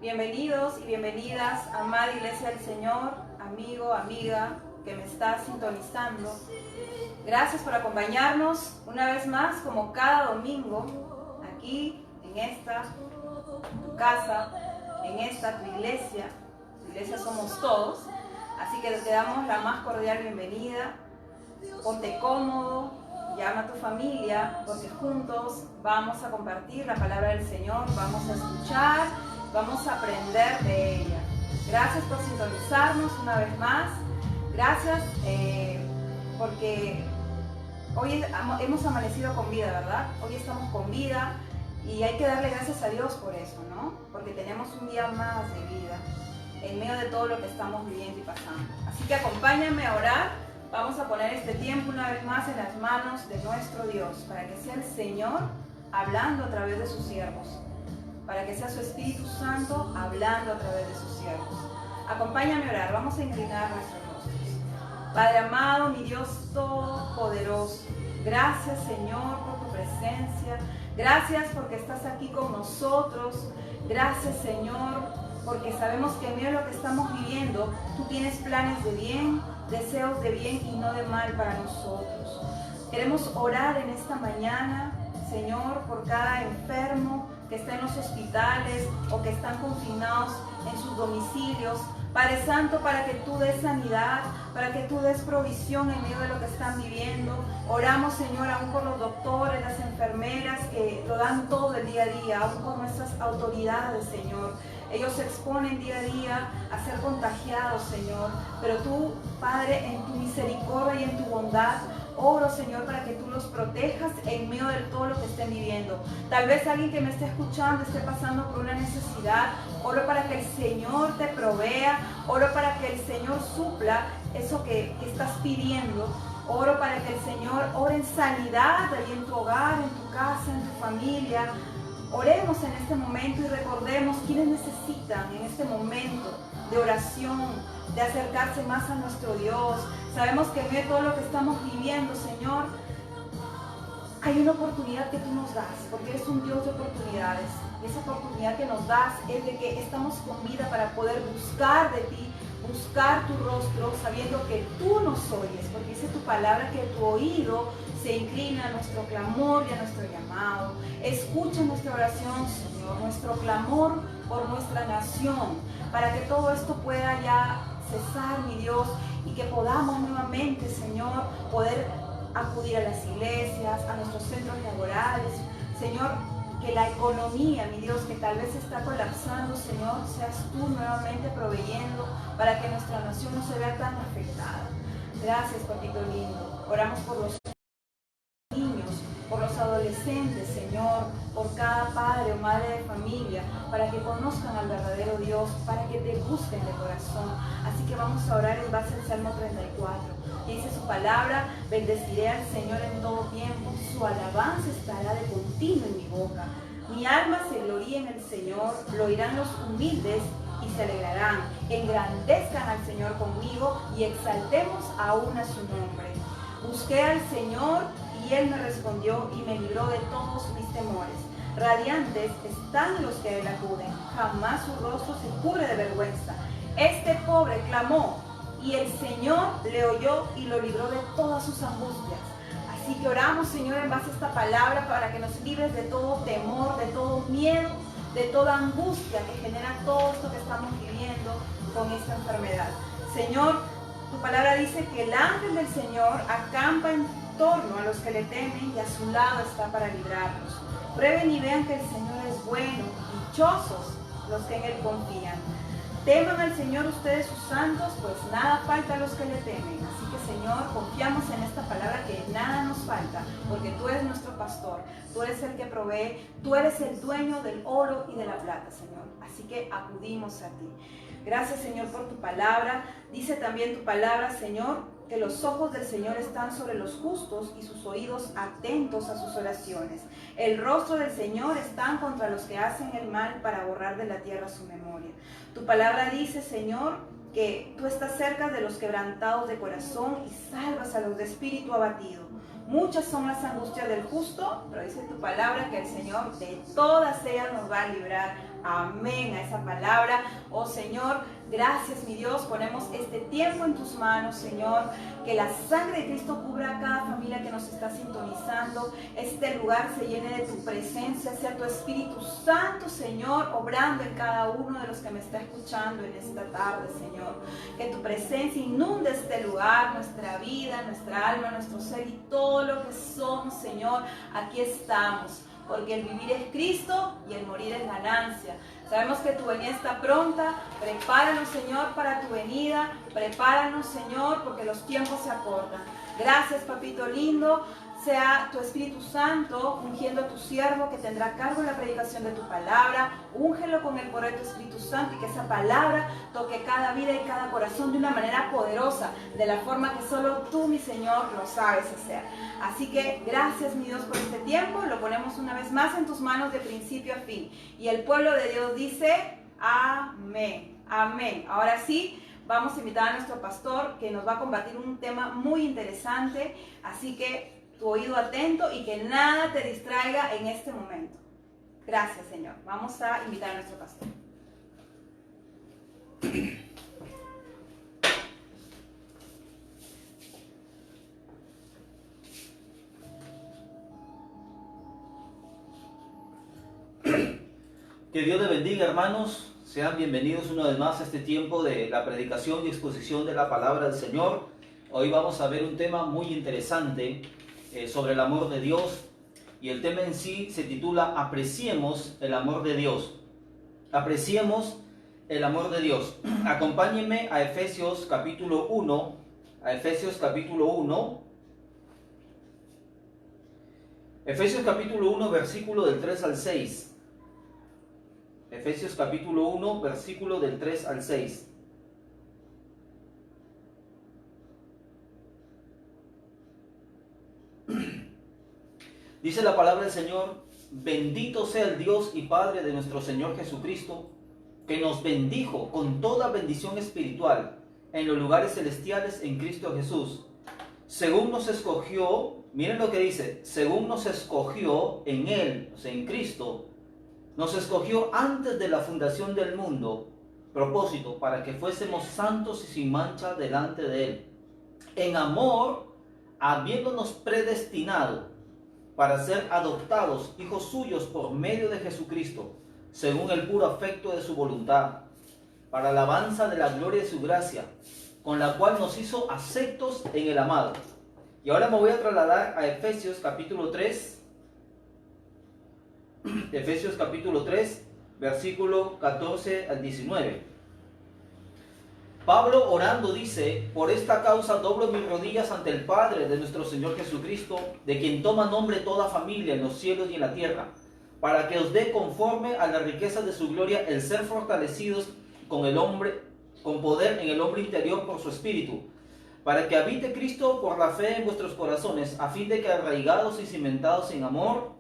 Bienvenidos y bienvenidas, amada Iglesia del Señor, amigo, amiga que me está sintonizando. Gracias por acompañarnos una vez más, como cada domingo, aquí en esta tu casa, en esta tu iglesia. Tu iglesia somos todos, así que te damos la más cordial bienvenida. Ponte cómodo, llama a tu familia, porque juntos vamos a compartir la palabra del Señor, vamos a escuchar, vamos a aprender de ella. Gracias por sintonizarnos una vez más. Gracias porque hoy hemos amanecido con vida, ¿verdad? Hoy estamos con vida y hay que darle gracias a Dios por eso, ¿no? Porque tenemos un día más de vida en medio de todo lo que estamos viviendo y pasando. Así que acompáñame a orar. Vamos a poner este tiempo una vez más en las manos de nuestro Dios, para que sea el Señor hablando a través de sus siervos, para que sea su Espíritu Santo hablando a través de sus siervos. Acompáñame a orar, vamos a inclinar nuestros rostros. Padre amado, mi Dios todopoderoso, gracias Señor por tu presencia, gracias porque estás aquí con nosotros, gracias Señor porque sabemos que en medio de lo que estamos viviendo, tú tienes planes de bien, deseos de bien y no de mal para nosotros. Queremos orar en esta mañana, Señor, por cada enfermo que está en los hospitales o que están confinados en sus domicilios. Padre Santo, para que tú des sanidad, para que tú des provisión en medio de lo que están viviendo. Oramos, Señor, aún por los doctores, las enfermeras que lo dan todo el día a día, aún por nuestras autoridades, Señor. Ellos se exponen día a día a ser contagiados, Señor. Pero tú, Padre, en tu misericordia y en tu bondad, oro, Señor, para que tú los protejas en medio de todo lo que estén viviendo. Tal vez alguien que me esté escuchando esté pasando por una necesidad. Oro para que el Señor te provea. Oro para que el Señor supla eso que estás pidiendo. Oro para que el Señor ore en sanidad ahí en tu hogar, en tu casa, en tu familia. Oremos en este momento y recordemos quienes necesitan en este momento de oración, de acercarse más a nuestro Dios. Sabemos que en medio de todo lo que estamos viviendo, Señor, hay una oportunidad que tú nos das, porque eres un Dios de oportunidades. Y esa oportunidad que nos das es de que estamos con vida para poder buscar de ti, buscar tu rostro, sabiendo que tú nos oyes, porque dice tu palabra que tu oído se inclina a nuestro clamor y a nuestro llamado. Escucha nuestra oración, Señor, nuestro clamor por nuestra nación, para que todo esto pueda ya cesar, mi Dios, y que podamos nuevamente, Señor, poder acudir a las iglesias, a nuestros centros laborales. Señor, que la economía, mi Dios, que tal vez está colapsando, Señor, seas tú nuevamente proveyendo para que nuestra nación no se vea tan afectada. Gracias, papito lindo. Oramos por los niños, por los adolescentes, Señor, por cada padre o madre de familia, para que conozcan al verdadero Dios, para que te busquen de corazón. Así que vamos a orar en base al Salmo 34. Y dice su palabra: bendeciré al Señor en todo tiempo, su alabanza estará de continuo en mi boca. Mi alma se gloría en el Señor, lo oirán los humildes y se alegrarán. Engrandezcan al Señor conmigo y exaltemos aún a su nombre. Busqué al Señor y Él me respondió y me libró de todos mis temores. Radiantes están los que a Él acuden, jamás su rostro se cubre de vergüenza. Este pobre clamó y el Señor le oyó y lo libró de todas sus angustias. Así que oramos, Señor, en base a esta palabra para que nos libres de todo temor, de todo miedo, de toda angustia que genera todo esto que estamos viviendo con esta enfermedad. Señor, tu palabra dice que el ángel del Señor acampa en torno a los que le temen y a su lado está para librarlos. Prueben y vean que el Señor es bueno, dichosos los que en Él confían. Teman al Señor ustedes sus santos, pues nada falta a los que le temen. Así que, Señor, confiamos en esta palabra que nada nos falta, porque tú eres nuestro pastor, tú eres el que provee, tú eres el dueño del oro y de la plata, Señor. Así que acudimos a ti. Gracias, Señor, por tu palabra. Dice también tu palabra, Señor, que los ojos del Señor están sobre los justos y sus oídos atentos a sus oraciones. El rostro del Señor está contra los que hacen el mal para borrar de la tierra su memoria. Tu palabra dice, Señor, que tú estás cerca de los quebrantados de corazón y salvas a los de espíritu abatido. Muchas son las angustias del justo, pero dice tu palabra que el Señor de todas ellas nos va a librar. Amén a esa palabra. Oh Señor, gracias mi Dios, ponemos este tiempo en tus manos, Señor. Que la sangre de Cristo cubra a cada familia que nos está sintonizando. Este lugar se llene de tu presencia, sea tu Espíritu Santo, Señor, obrando en cada uno de los que me está escuchando en esta tarde, Señor. Que tu presencia inunde este lugar, nuestra vida, nuestra alma, nuestro ser y todo lo que somos, Señor. Aquí estamos. Porque el vivir es Cristo y el morir es ganancia. Sabemos que tu venida está pronta. Prepáranos, Señor, para tu venida. Prepáranos, Señor, porque los tiempos se acortan. Gracias, papito lindo. Sea tu Espíritu Santo ungiendo a tu siervo que tendrá cargo en la predicación de tu palabra. Úngelo con el poder de tu Espíritu Santo y que esa palabra toque cada vida y cada corazón de una manera poderosa, de la forma que solo tú, mi Señor, lo sabes hacer. Así que gracias, mi Dios, por este tiempo. Lo ponemos una vez más en tus manos de principio a fin. Y el pueblo de Dios dice, amén, amén. Ahora sí, vamos a invitar a nuestro pastor que nos va a compartir un tema muy interesante. Así que tu oído atento y que nada te distraiga en este momento. Gracias, Señor. Vamos a invitar a nuestro pastor. Que Dios les bendiga, hermanos. Sean bienvenidos una vez más a este tiempo de la predicación y exposición de la palabra del Señor. Hoy vamos a ver un tema muy interesante sobre el amor de Dios, y el tema en sí se titula Apreciemos el amor de Dios. Apreciemos el amor de Dios. Acompáñenme a Efesios capítulo 1, Efesios capítulo 1, versículo del 3 al 6. Efesios capítulo 1, versículo del 3 al 6. Dice la palabra del Señor: bendito sea el Dios y Padre de nuestro Señor Jesucristo, que nos bendijo con toda bendición espiritual en los lugares celestiales en Cristo Jesús, según nos escogió. Miren lo que dice: según nos escogió en Él, o sea, en Cristo, nos escogió antes de la fundación del mundo, propósito, para que fuésemos santos y sin mancha delante de Él, en amor, habiéndonos predestinado para ser adoptados hijos suyos por medio de Jesucristo, según el puro afecto de su voluntad, para alabanza de la gloria de su gracia, con la cual nos hizo aceptos en el amado. Y ahora me voy a trasladar a Efesios capítulo 3, Efesios capítulo 3, versículo 14 al 19. Pablo, orando, dice: por esta causa doblo mis rodillas ante el Padre de nuestro Señor Jesucristo, de quien toma nombre toda familia en los cielos y en la tierra, para que os dé conforme a la riqueza de su gloria el ser fortalecidos con poder en el hombre interior por su espíritu, para que habite Cristo por la fe en vuestros corazones, a fin de que, arraigados y cimentados en amor,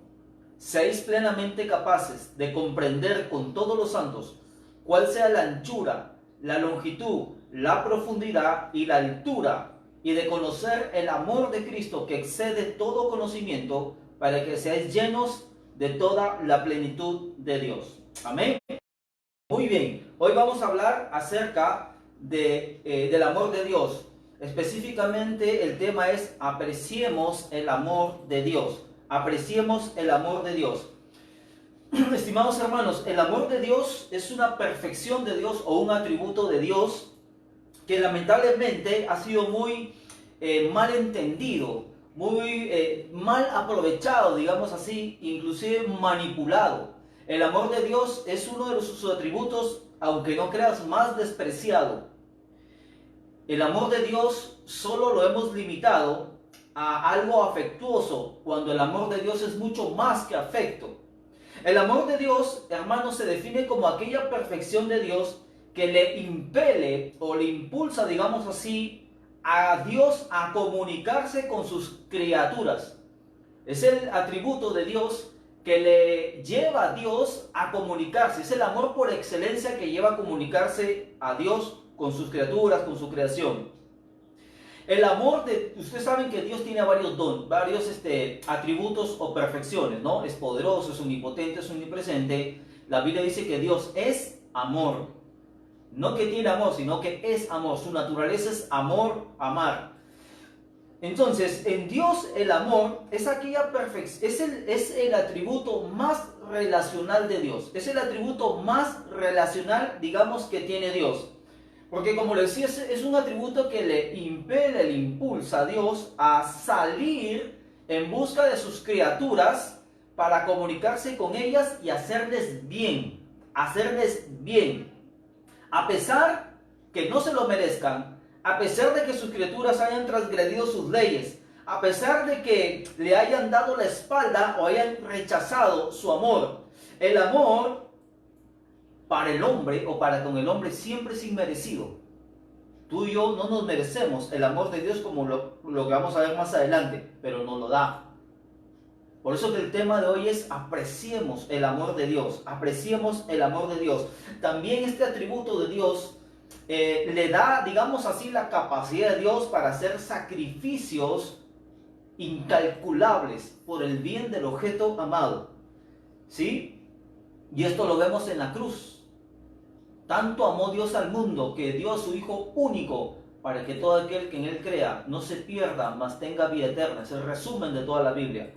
seáis plenamente capaces de comprender con todos los santos cuál sea la anchura, la longitud, la profundidad y la altura, y de conocer el amor de Cristo que excede todo conocimiento, para que seáis llenos de toda la plenitud de Dios. Amén. Muy bien, hoy vamos a hablar acerca del amor de Dios. Específicamente el tema es: apreciemos el amor de Dios. Apreciemos el amor de Dios. Estimados hermanos, el amor de Dios es una perfección de Dios o un atributo de Dios que lamentablemente ha sido muy mal entendido, muy mal aprovechado, digamos así, inclusive manipulado. El amor de Dios es uno de sus atributos, aunque no creas, más despreciado. El amor de Dios solo lo hemos limitado a algo afectuoso, cuando el amor de Dios es mucho más que afecto. El amor de Dios, hermanos, se define como aquella perfección de Dios que le impele o le impulsa, digamos así, a Dios a comunicarse con sus criaturas. Es el atributo de Dios que le lleva a Dios a comunicarse. Es el amor por excelencia que lleva a comunicarse a Dios con sus criaturas, con su creación. El amor ustedes saben que Dios tiene varios dones, varios atributos o perfecciones, ¿no? Es poderoso, es omnipotente, es omnipresente. La Biblia dice que Dios es amor. No que tiene amor, sino que es amor. Su naturaleza es amor, amar. Entonces, en Dios el amor es aquella perfección, es el atributo más relacional de Dios. Es el atributo más relacional, digamos, que tiene Dios. Porque como le decía, es un atributo que le impele, le impulsa a Dios a salir en busca de sus criaturas para comunicarse con ellas y hacerles bien. Hacerles bien. A pesar que no se lo merezcan, a pesar de que sus criaturas hayan transgredido sus leyes, a pesar de que le hayan dado la espalda o hayan rechazado su amor. El amor para el hombre o para con el hombre siempre es inmerecido. Tú y yo no nos merecemos el amor de Dios como lo que vamos a ver más adelante, pero nos lo da. Por eso que el tema de hoy es apreciemos el amor de Dios, apreciemos el amor de Dios. También este atributo de Dios le da, digamos así, la capacidad de Dios para hacer sacrificios incalculables por el bien del objeto amado. ¿Sí? Y esto lo vemos en la cruz. Tanto amó Dios al mundo que dio a su Hijo único para que todo aquel que en Él crea no se pierda, mas tenga vida eterna. Es el resumen de toda la Biblia.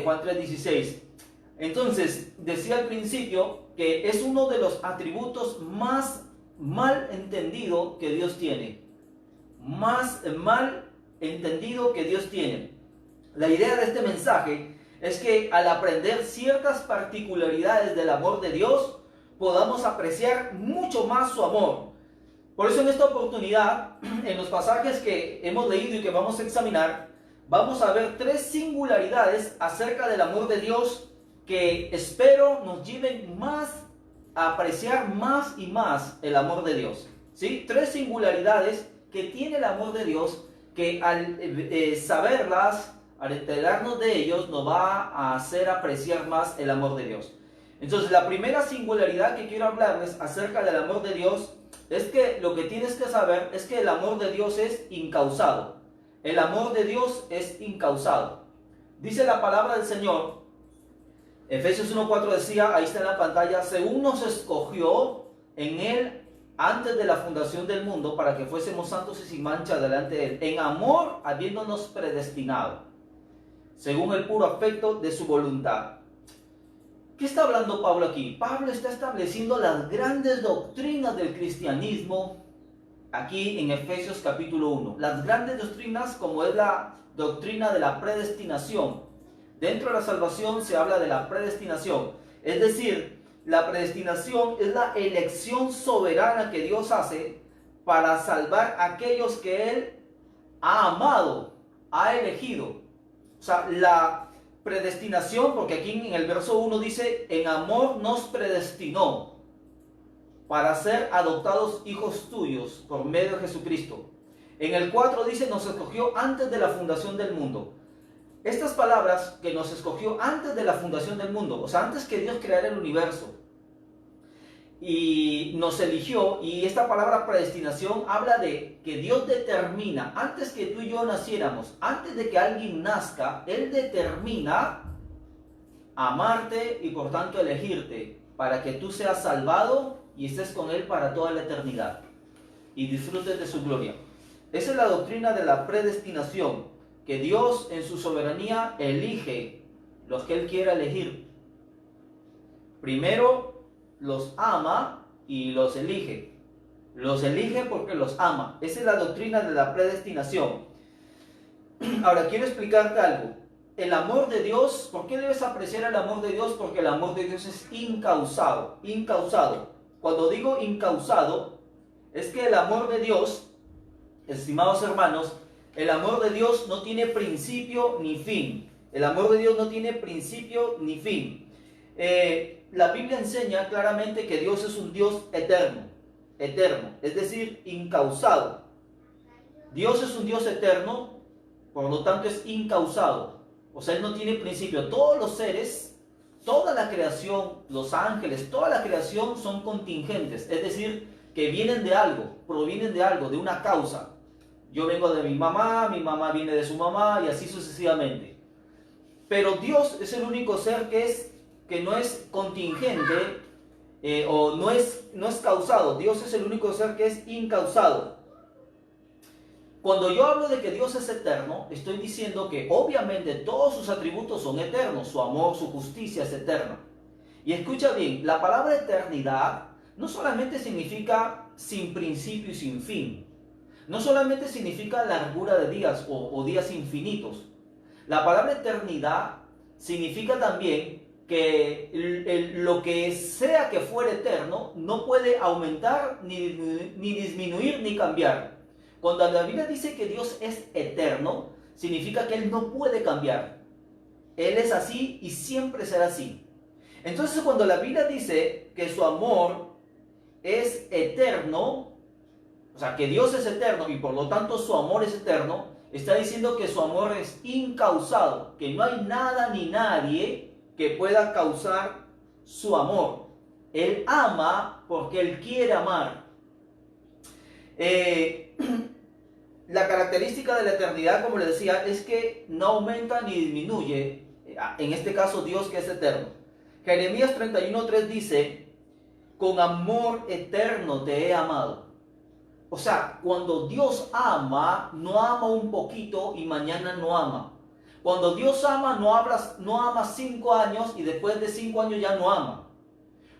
Juan 3:16. Entonces, decía al principio que es uno de los atributos más mal entendido que Dios tiene. Más mal entendido que Dios tiene. La idea de este mensaje es que al aprender ciertas particularidades del amor de Dios, podamos apreciar mucho más su amor. Por eso en esta oportunidad, en los pasajes que hemos leído y que vamos a examinar, vamos a ver 3 singularidades acerca del amor de Dios que espero nos lleven más a apreciar más y más el amor de Dios. ¿Sí? 3 singularidades que tiene el amor de Dios que al saberlas, al enterarnos de ellos, nos va a hacer apreciar más el amor de Dios. Entonces, la primera singularidad que quiero hablarles acerca del amor de Dios es que lo que tienes que saber es que el amor de Dios es incausado. El amor de Dios es incausado. Dice la palabra del Señor, Efesios 1:4 decía, ahí está en la pantalla, según nos escogió en Él antes de la fundación del mundo para que fuésemos santos y sin mancha delante de Él, en amor habiéndonos predestinado, según el puro afecto de su voluntad. ¿Qué está hablando Pablo aquí? Pablo está estableciendo las grandes doctrinas del cristianismo aquí en Efesios capítulo 1. Las grandes doctrinas como es la doctrina de la predestinación. Dentro de la salvación se habla de la predestinación. Es decir, la predestinación es la elección soberana que Dios hace para salvar a aquellos que Él ha amado, ha elegido. O sea, la predestinación, porque aquí en el verso 1 dice, en amor nos predestinó para ser adoptados hijos tuyos por medio de Jesucristo. En el 4 dice, nos escogió antes de la fundación del mundo. Estas palabras, que nos escogió antes de la fundación del mundo, o sea, antes que Dios creara el universo, y nos eligió, y esta palabra predestinación habla de que Dios determina, antes que tú y yo naciéramos, antes de que alguien nazca, Él determina amarte y por tanto elegirte para que tú seas salvado y estés con Él para toda la eternidad y disfrutes de su gloria. Esa es la doctrina de la predestinación, que Dios en su soberanía elige los que Él quiera elegir. Primero los ama y los elige. Los elige porque los ama. Esa es la doctrina de la predestinación. Ahora quiero explicarte algo. El amor de Dios, ¿por qué debes apreciar el amor de Dios? Porque el amor de Dios es incausado. Incausado. Cuando digo incausado, es que el amor de Dios, estimados hermanos, el amor de Dios no tiene principio ni fin. El amor de Dios no tiene principio ni fin. La Biblia enseña claramente que Dios es un Dios eterno, es decir, incausado. Dios es un Dios eterno, por lo tanto es incausado. O sea, Él no tiene principio. Todos los seres, toda la creación, los ángeles, toda la creación son contingentes, es decir, que vienen de algo, provienen de algo, de una causa. Yo vengo de mi mamá viene de su mamá y así sucesivamente. Pero Dios es el único ser que no es contingente o no es causado. Dios es el único ser que es incausado. Cuando yo hablo de que Dios es eterno, estoy diciendo que obviamente todos sus atributos son eternos. Su amor, su justicia es eterna. Y escucha bien, la palabra eternidad no solamente significa sin principio y sin fin. No solamente significa largura de días o días infinitos. La palabra eternidad significa también que lo que sea que fuera eterno no puede aumentar, ni disminuir, ni cambiar. Cuando la Biblia dice que Dios es eterno, significa que Él no puede cambiar. Él es así y siempre será así. Entonces, cuando la Biblia dice que su amor es eterno, o sea, que Dios es eterno y por lo tanto su amor es eterno, está diciendo que su amor es incausado, que no hay nada ni nadie que pueda causar su amor. Él ama porque Él quiere amar. La característica de la eternidad, como les decía, es que no aumenta ni disminuye, en este caso Dios que es eterno. Jeremías 31:3 dice, con amor eterno te he amado. O sea, cuando Dios ama, no ama un poquito y mañana no ama. Cuando Dios ama, no ama 5 años y después de 5 años ya no ama.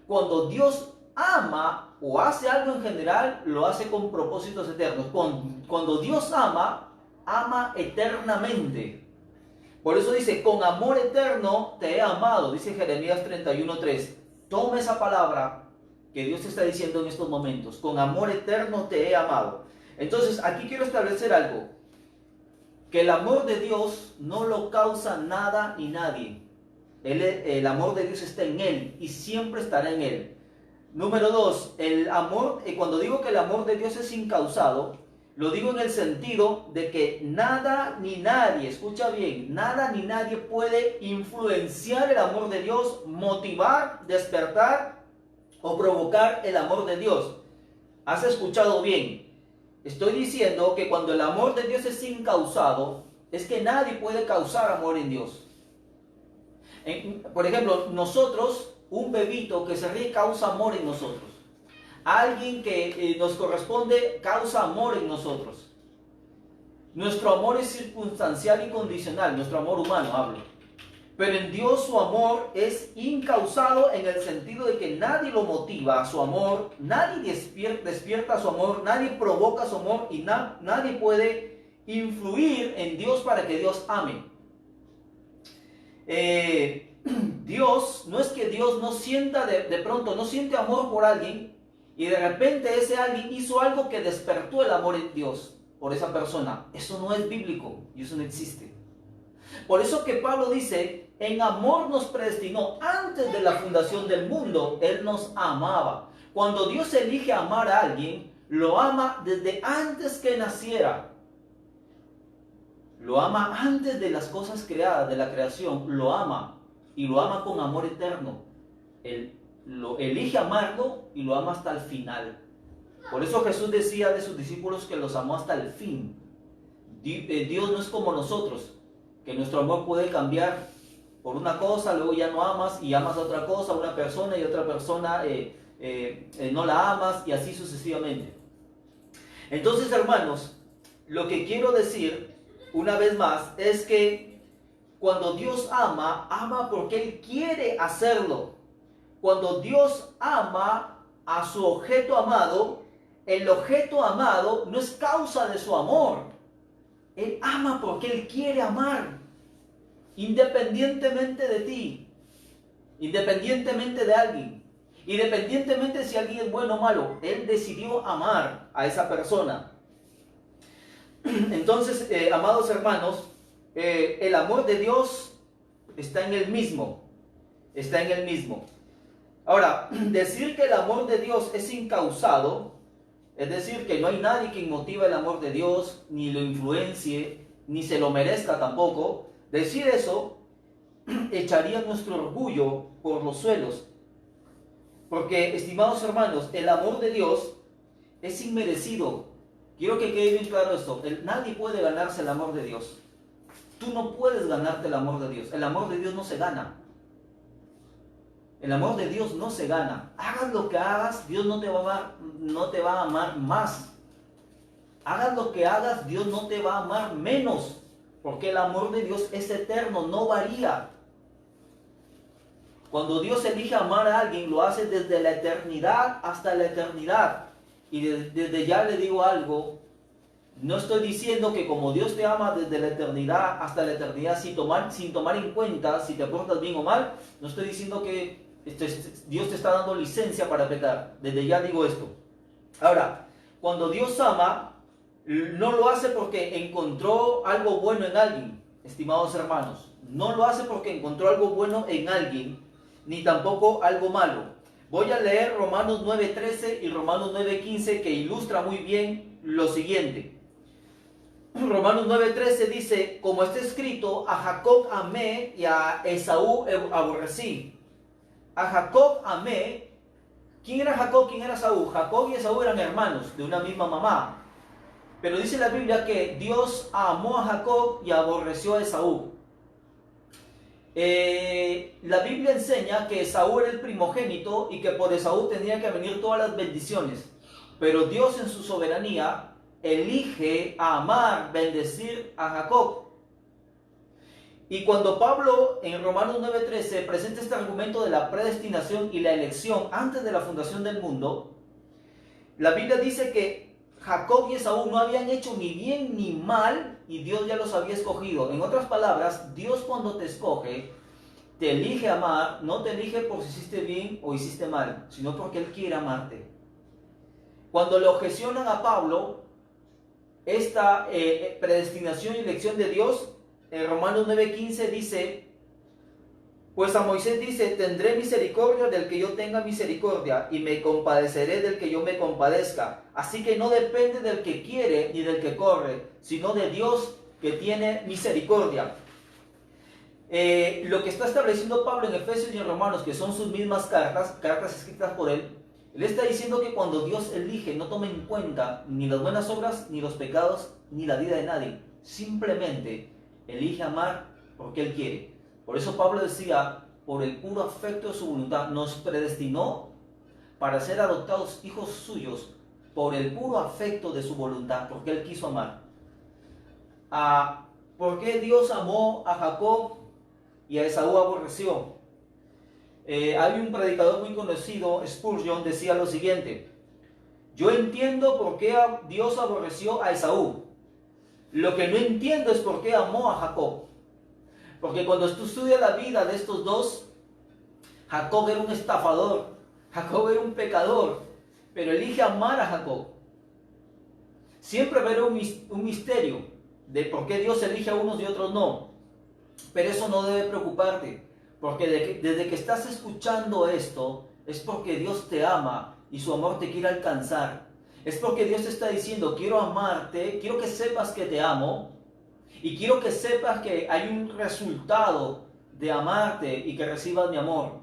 Cuando Dios ama o hace algo en general, lo hace con propósitos eternos. Cuando Dios ama, ama eternamente. Por eso dice, con amor eterno te he amado, dice Jeremías 31:3. Toma esa palabra que Dios te está diciendo en estos momentos, con amor eterno te he amado. Entonces, aquí quiero establecer algo, que el amor de Dios no lo causa nada ni nadie. El amor de Dios está en Él y siempre estará en Él. Número 2, el amor, cuando digo que el amor de Dios es incausado, lo digo en el sentido de que nada ni nadie, escucha bien, nada ni nadie puede influenciar el amor de Dios, motivar, despertar o provocar el amor de Dios. ¿Has escuchado bien? Estoy diciendo que cuando el amor de Dios es incausado, es que nadie puede causar amor en Dios. Por ejemplo, nosotros, un bebito que se ríe causa amor en nosotros. Alguien que nos corresponde causa amor en nosotros. Nuestro amor es circunstancial y condicional, nuestro amor humano hablo. Pero en Dios su amor es incausado en el sentido de que nadie lo motiva a su amor, nadie despierta su amor, nadie provoca su amor y nadie puede influir en Dios para que Dios ame. Dios, no es que Dios no sienta de pronto, no siente amor por alguien y de repente ese alguien hizo algo que despertó el amor en Dios por esa persona. Eso no es bíblico y eso no existe. Por eso que Pablo dice, en amor nos predestinó antes de la fundación del mundo, Él nos amaba. Cuando Dios elige amar a alguien, lo ama desde antes que naciera. Lo ama antes de las cosas creadas, de la creación, lo ama. Y lo ama con amor eterno. Él lo elige amarlo y lo ama hasta el final. Por eso Jesús decía de sus discípulos que los amó hasta el fin. Dios no es como nosotros, que nuestro amor puede cambiar por una cosa, luego ya no amas y amas a otra cosa, a una persona y otra persona no la amas y así sucesivamente. Entonces, hermanos, lo que quiero decir una vez más es que cuando Dios ama, ama porque Él quiere hacerlo. Cuando Dios ama a su objeto amado, el objeto amado no es causa de su amor. Él ama porque Él quiere amar, independientemente de ti, independientemente de alguien, independientemente si alguien es bueno o malo. Él decidió amar a esa persona. Entonces, amados hermanos, el amor de Dios está en Él mismo, está en Él mismo. Ahora, decir que el amor de Dios es incausado, es decir, que no hay nadie que motive el amor de Dios, ni lo influencie, ni se lo merezca tampoco. Decir eso echaría nuestro orgullo por los suelos. Porque, estimados hermanos, el amor de Dios es inmerecido. Quiero que quede bien claro esto. Nadie puede ganarse el amor de Dios. Tú no puedes ganarte el amor de Dios. El amor de Dios no se gana. El amor de Dios no se gana. Hagas lo que hagas, Dios no te va a amar más. Hagas lo que hagas, Dios no te va a amar menos. Porque el amor de Dios es eterno, no varía. Cuando Dios elige amar a alguien, lo hace desde la eternidad hasta la eternidad. Y desde ya le digo algo. No estoy diciendo que como Dios te ama desde la eternidad hasta la eternidad sin tomar en cuenta si te portas bien o mal, no estoy diciendo que Dios te está dando licencia para pecar. Desde ya digo esto. Ahora, cuando Dios ama, no lo hace porque encontró algo bueno en alguien, estimados hermanos. No lo hace porque encontró algo bueno en alguien, ni tampoco algo malo. Voy a leer Romanos 9:13 y Romanos 9:15 que ilustra muy bien lo siguiente. Romanos 9:13 dice, como está escrito, a Jacob amé y a Esaú aborrecí. A Jacob amé. ¿Quién era Jacob? ¿Quién era Esaú? Jacob y Esaú eran hermanos de una misma mamá. Pero dice la Biblia que Dios amó a Jacob y aborreció a Esaú. La Biblia enseña que Esaú era el primogénito y que por Esaú tendrían que venir todas las bendiciones. Pero Dios en su soberanía elige amar, bendecir a Jacob. Y cuando Pablo en Romanos 9:13 presenta este argumento de la predestinación y la elección antes de la fundación del mundo, la Biblia dice que Jacob y Esaú no habían hecho ni bien ni mal y Dios ya los había escogido. En otras palabras, Dios cuando te escoge, te elige amar, no te elige por si hiciste bien o hiciste mal, sino porque Él quiere amarte. Cuando le objecionan a Pablo esta predestinación y elección de Dios, en Romanos 9:15 dice, pues a Moisés dice, tendré misericordia del que yo tenga misericordia y me compadeceré del que yo me compadezca. Así que no depende del que quiere ni del que corre, sino de Dios que tiene misericordia. Lo que está estableciendo Pablo en Efesios y en Romanos, que son sus mismas cartas escritas por él, él está diciendo que cuando Dios elige, no toma en cuenta ni las buenas obras, ni los pecados, ni la vida de nadie. Simplemente elige amar porque Él quiere. Por eso Pablo decía, por el puro afecto de su voluntad, nos predestinó para ser adoptados hijos suyos, por el puro afecto de su voluntad, porque Él quiso amar. ¿Por qué Dios amó a Jacob y a Esaú aborreció? Hay un predicador muy conocido, Spurgeon, decía lo siguiente: yo entiendo por qué Dios aborreció a Esaú. Lo que no entiendo es por qué amó a Jacob. Porque cuando tú estudias la vida de estos dos, Jacob era un estafador, Jacob era un pecador, pero elige amar a Jacob. Siempre va a haber un misterio de por qué Dios elige a unos y otros no. Pero eso no debe preocuparte. Porque desde que estás escuchando esto, es porque Dios te ama y su amor te quiere alcanzar. Es porque Dios te está diciendo, quiero amarte, quiero que sepas que te amo y quiero que sepas que hay un resultado de amarte y que recibas mi amor.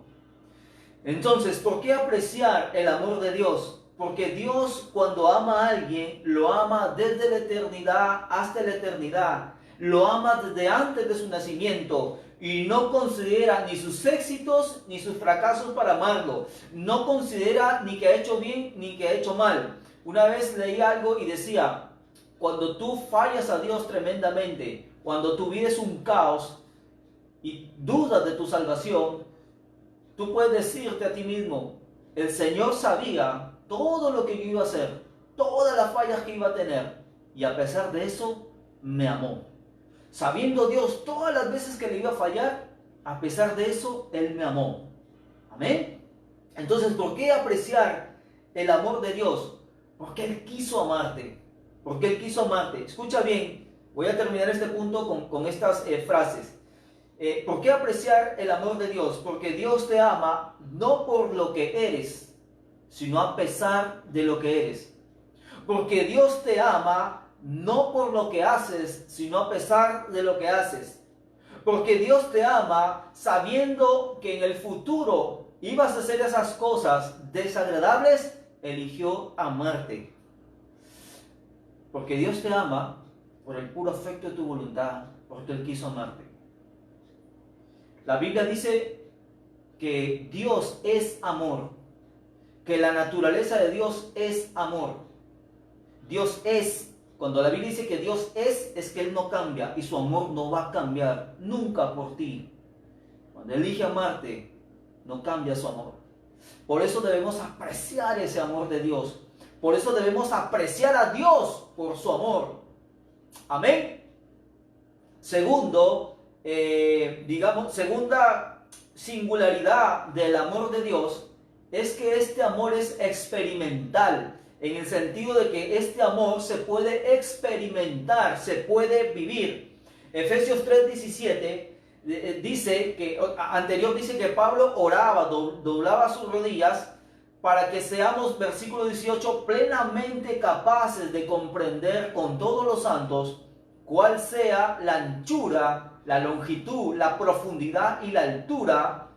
Entonces, ¿por qué apreciar el amor de Dios? Porque Dios cuando ama a alguien, lo ama desde la eternidad hasta la eternidad. Lo ama desde antes de su nacimiento. Y no considera ni sus éxitos ni sus fracasos para amarlo. No considera ni que ha hecho bien ni que ha hecho mal. Una vez leí algo y decía, cuando tú fallas a Dios tremendamente, cuando tu vida es un caos y dudas de tu salvación, tú puedes decirte a ti mismo, el Señor sabía todo lo que yo iba a hacer, todas las fallas que iba a tener, y a pesar de eso, me amó. Sabiendo Dios todas las veces que le iba a fallar, a pesar de eso, Él me amó. Amén. Entonces, ¿por qué apreciar el amor de Dios? Porque Él quiso amarte. Porque Él quiso amarte. Escucha bien, voy a terminar este punto con estas frases. ¿Por qué apreciar el amor de Dios? Porque Dios te ama no por lo que eres, sino a pesar de lo que eres. Porque Dios te ama no por lo que haces, sino a pesar de lo que haces. Porque Dios te ama sabiendo que en el futuro ibas a hacer esas cosas desagradables, eligió amarte. Porque Dios te ama por el puro afecto de tu voluntad, porque Él quiso amarte. La Biblia dice que Dios es amor, que la naturaleza de Dios es amor. Dios es. Cuando la Biblia dice que Dios es que Él no cambia y su amor no va a cambiar nunca por ti. Cuando elige amarte, no cambia su amor. Por eso debemos apreciar ese amor de Dios. Por eso debemos apreciar a Dios por su amor. Amén. Segundo, segunda singularidad del amor de Dios es que este amor es experimental, en el sentido de que este amor se puede experimentar, se puede vivir. Efesios 3:17 dice que Pablo oraba, doblaba sus rodillas para que seamos, versículo 18, plenamente capaces de comprender con todos los santos cuál sea la anchura, la longitud, la profundidad y la altura,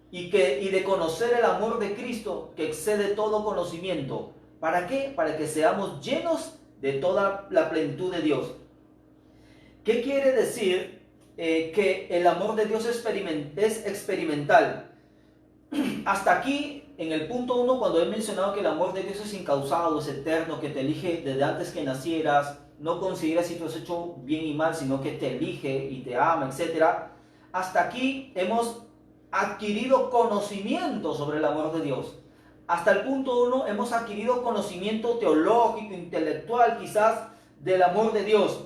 y de conocer el amor de Cristo que excede todo conocimiento. ¿Para qué? Para que seamos llenos de toda la plenitud de Dios. ¿Qué quiere decir que el amor de Dios es experimental? Hasta aquí, en el punto 1, cuando he mencionado que el amor de Dios es incausado, es eterno, que te elige desde antes que nacieras, no considera si tú has hecho bien y mal, sino que te elige y te ama, etc. Hasta aquí hemos adquirido conocimiento sobre el amor de Dios. Hasta el punto 1 hemos adquirido conocimiento teológico, intelectual quizás, del amor de Dios.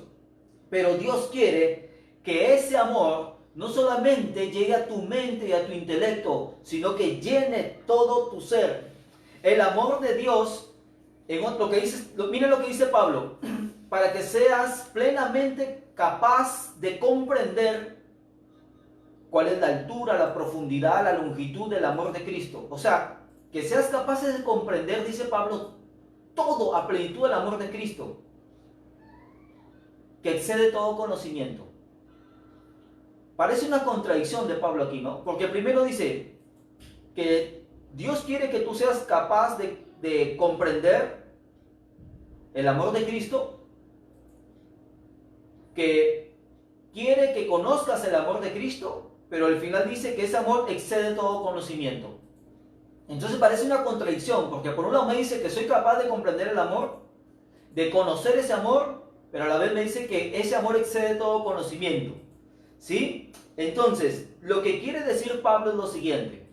Pero Dios quiere que ese amor no solamente llegue a tu mente y a tu intelecto, sino que llene todo tu ser. El amor de Dios, miren lo que dice Pablo, para que seas plenamente capaz de comprender cuál es la altura, la profundidad, la longitud del amor de Cristo. O sea, que seas capaz de comprender, dice Pablo, todo a plenitud del amor de Cristo, que excede todo conocimiento. Parece una contradicción de Pablo aquí, ¿no? Porque primero dice que Dios quiere que tú seas capaz de comprender el amor de Cristo, que quiere que conozcas el amor de Cristo, pero al final dice que ese amor excede todo conocimiento. Entonces parece una contradicción, porque por un lado me dice que soy capaz de comprender el amor, de conocer ese amor, pero a la vez me dice que ese amor excede todo conocimiento. ¿Sí? Entonces, lo que quiere decir Pablo es lo siguiente.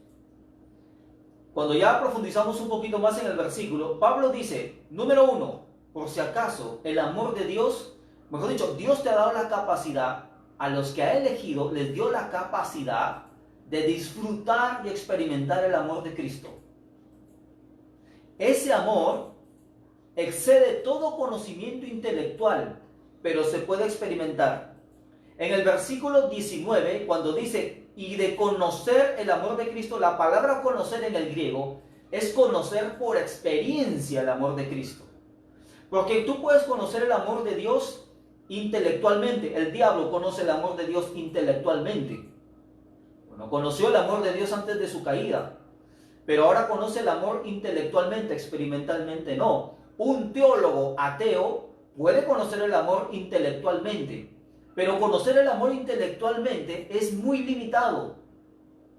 Cuando ya profundizamos un poquito más en el versículo, Pablo dice, número 1, por si acaso, el amor de Dios, mejor dicho, Dios te ha dado la capacidad, a los que ha elegido, les dio la capacidad de disfrutar y experimentar el amor de Cristo. Ese amor excede todo conocimiento intelectual, pero se puede experimentar. En el versículo 19, cuando dice, y de conocer el amor de Cristo, la palabra conocer en el griego es conocer por experiencia el amor de Cristo. Porque tú puedes conocer el amor de Dios intelectualmente. El diablo conoce el amor de Dios intelectualmente. Bueno, conoció el amor de Dios antes de su caída, pero ahora conoce el amor intelectualmente, experimentalmente no. Un teólogo ateo puede conocer el amor intelectualmente, pero conocer el amor intelectualmente es muy limitado.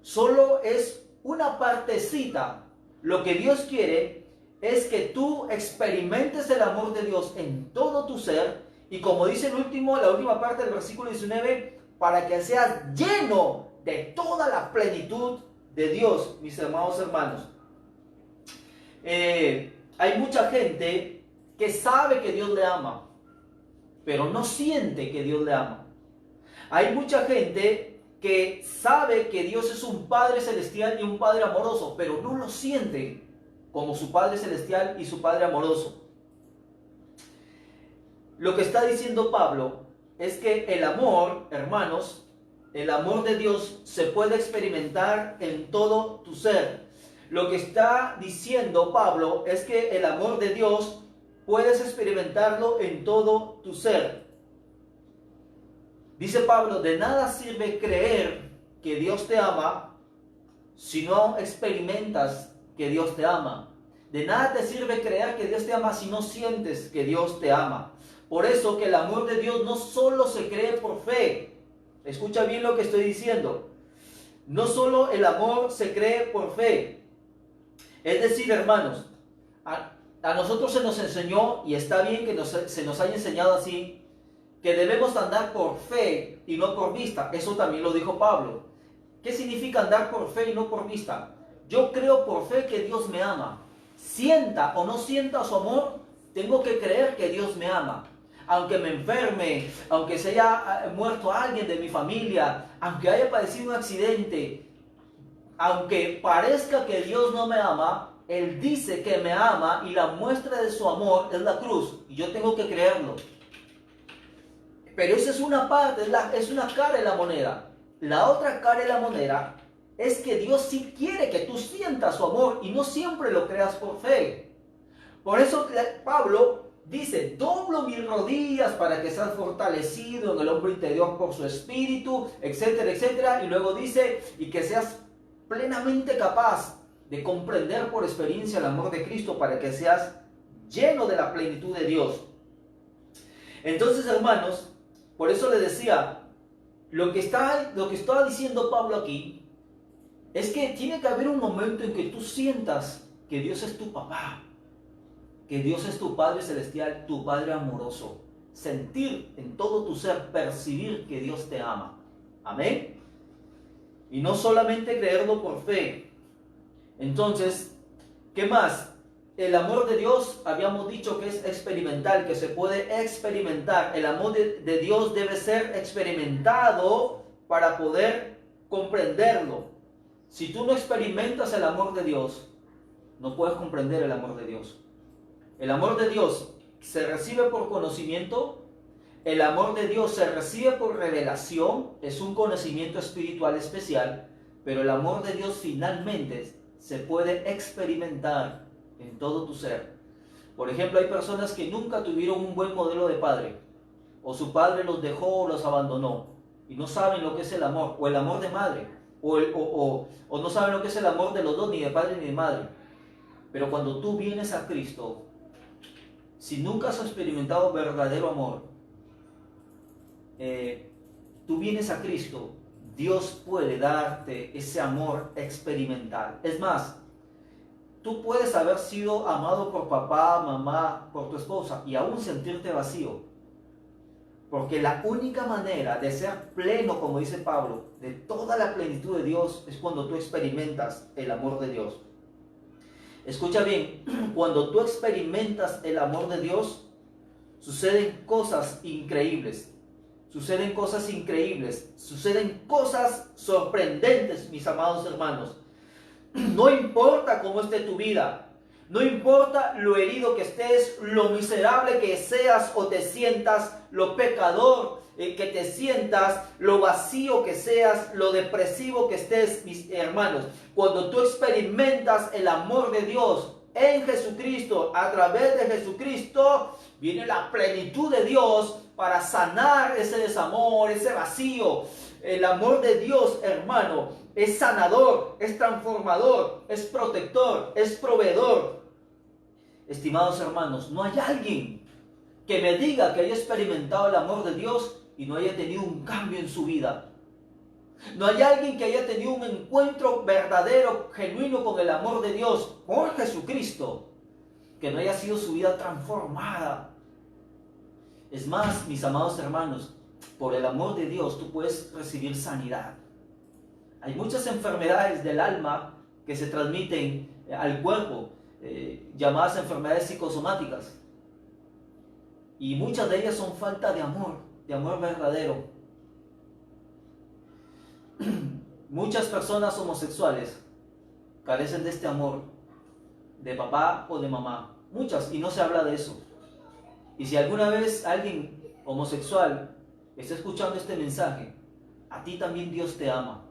Solo es una partecita. Lo que Dios quiere es que tú experimentes el amor de Dios en todo tu ser, y como dice la última parte del versículo 19, para que seas lleno de toda la plenitud de Dios, mis amados hermanos. Hay mucha gente que sabe que Dios le ama, pero no siente que Dios le ama. Hay mucha gente que sabe que Dios es un Padre celestial y un Padre amoroso, pero no lo siente como su Padre celestial y su Padre amoroso. Lo que está diciendo Pablo es que el amor, hermanos, el amor de Dios se puede experimentar en todo tu ser. Lo que está diciendo Pablo es que el amor de Dios puedes experimentarlo en todo tu ser. Dice Pablo, de nada sirve creer que Dios te ama si no experimentas que Dios te ama. De nada te sirve creer que Dios te ama si no sientes que Dios te ama. Por eso que el amor de Dios no solo se cree por fe. Escucha bien lo que estoy diciendo. No solo el amor se cree por fe. Es decir, hermanos, a nosotros se nos enseñó, y está bien que se nos haya enseñado así, que debemos andar por fe y no por vista. Eso también lo dijo Pablo. ¿Qué significa andar por fe y no por vista? Yo creo por fe que Dios me ama. Sienta o no sienta su amor, tengo que creer que Dios me ama. Aunque me enferme, aunque se haya muerto alguien de mi familia, aunque haya padecido un accidente, aunque parezca que Dios no me ama, Él dice que me ama y la muestra de su amor es la cruz. Y yo tengo que creerlo. Pero esa es una parte, es una cara de la moneda. La otra cara de la moneda es que Dios sí quiere que tú sientas su amor y no siempre lo creas por fe. Por eso Pablo dice, doblo mis rodillas para que seas fortalecido en el hombre interior por su espíritu, etcétera, etcétera. Y luego dice, y que seas plenamente capaz de comprender por experiencia el amor de Cristo para que seas lleno de la plenitud de Dios. Entonces, hermanos, por eso le decía, lo que está diciendo Pablo aquí es que tiene que haber un momento en que tú sientas que Dios es tu papá, que Dios es tu Padre Celestial, tu Padre amoroso. Sentir en todo tu ser, percibir que Dios te ama. Amén. Y no solamente creerlo por fe. Entonces, ¿qué más? El amor de Dios, habíamos dicho que es experimental, que se puede experimentar. El amor de Dios debe ser experimentado para poder comprenderlo. Si tú no experimentas el amor de Dios, no puedes comprender el amor de Dios. El amor de Dios se recibe por conocimiento. El amor de Dios se recibe por revelación. Es un conocimiento espiritual especial. Pero el amor de Dios finalmente se puede experimentar en todo tu ser. Por ejemplo, hay personas que nunca tuvieron un buen modelo de padre. O su padre los dejó o los abandonó. Y no saben lo que es el amor. O el amor de madre. O no saben lo que es el amor de los dos, ni de padre ni de madre. Pero cuando tú vienes a Cristo, si nunca has experimentado verdadero amor, tú vienes a Cristo, Dios puede darte ese amor experimental. Es más, tú puedes haber sido amado por papá, mamá, por tu esposa y aún sentirte vacío. Porque la única manera de ser pleno, como dice Pablo, de toda la plenitud de Dios es cuando tú experimentas el amor de Dios. Escucha bien, cuando tú experimentas el amor de Dios, suceden cosas increíbles. Suceden cosas increíbles, suceden cosas sorprendentes, mis amados hermanos. No importa cómo esté tu vida, no importa lo herido que estés, lo miserable que seas o te sientas, lo pecador que te sientas, lo vacío que seas, lo depresivo que estés, mis hermanos. Cuando tú experimentas el amor de Dios en Jesucristo, a través de Jesucristo, viene la plenitud de Dios para sanar ese desamor, ese vacío. El amor de Dios, hermano, es sanador, es transformador, es protector, es proveedor. Estimados hermanos, no hay alguien que me diga que haya experimentado el amor de Dios y no haya tenido un cambio en su vida. No hay alguien que haya tenido un encuentro verdadero, genuino con el amor de Dios por Jesucristo, que no haya sido su vida transformada. Es más, mis amados hermanos, por el amor de Dios tú puedes recibir sanidad. Hay muchas enfermedades del alma que se transmiten al cuerpo, llamadas enfermedades psicosomáticas. Y muchas de ellas son falta de amor verdadero. Muchas personas homosexuales carecen de este amor de papá o de mamá. Muchas, y no se habla de eso. Y si alguna vez alguien homosexual está escuchando este mensaje, a ti también Dios te ama.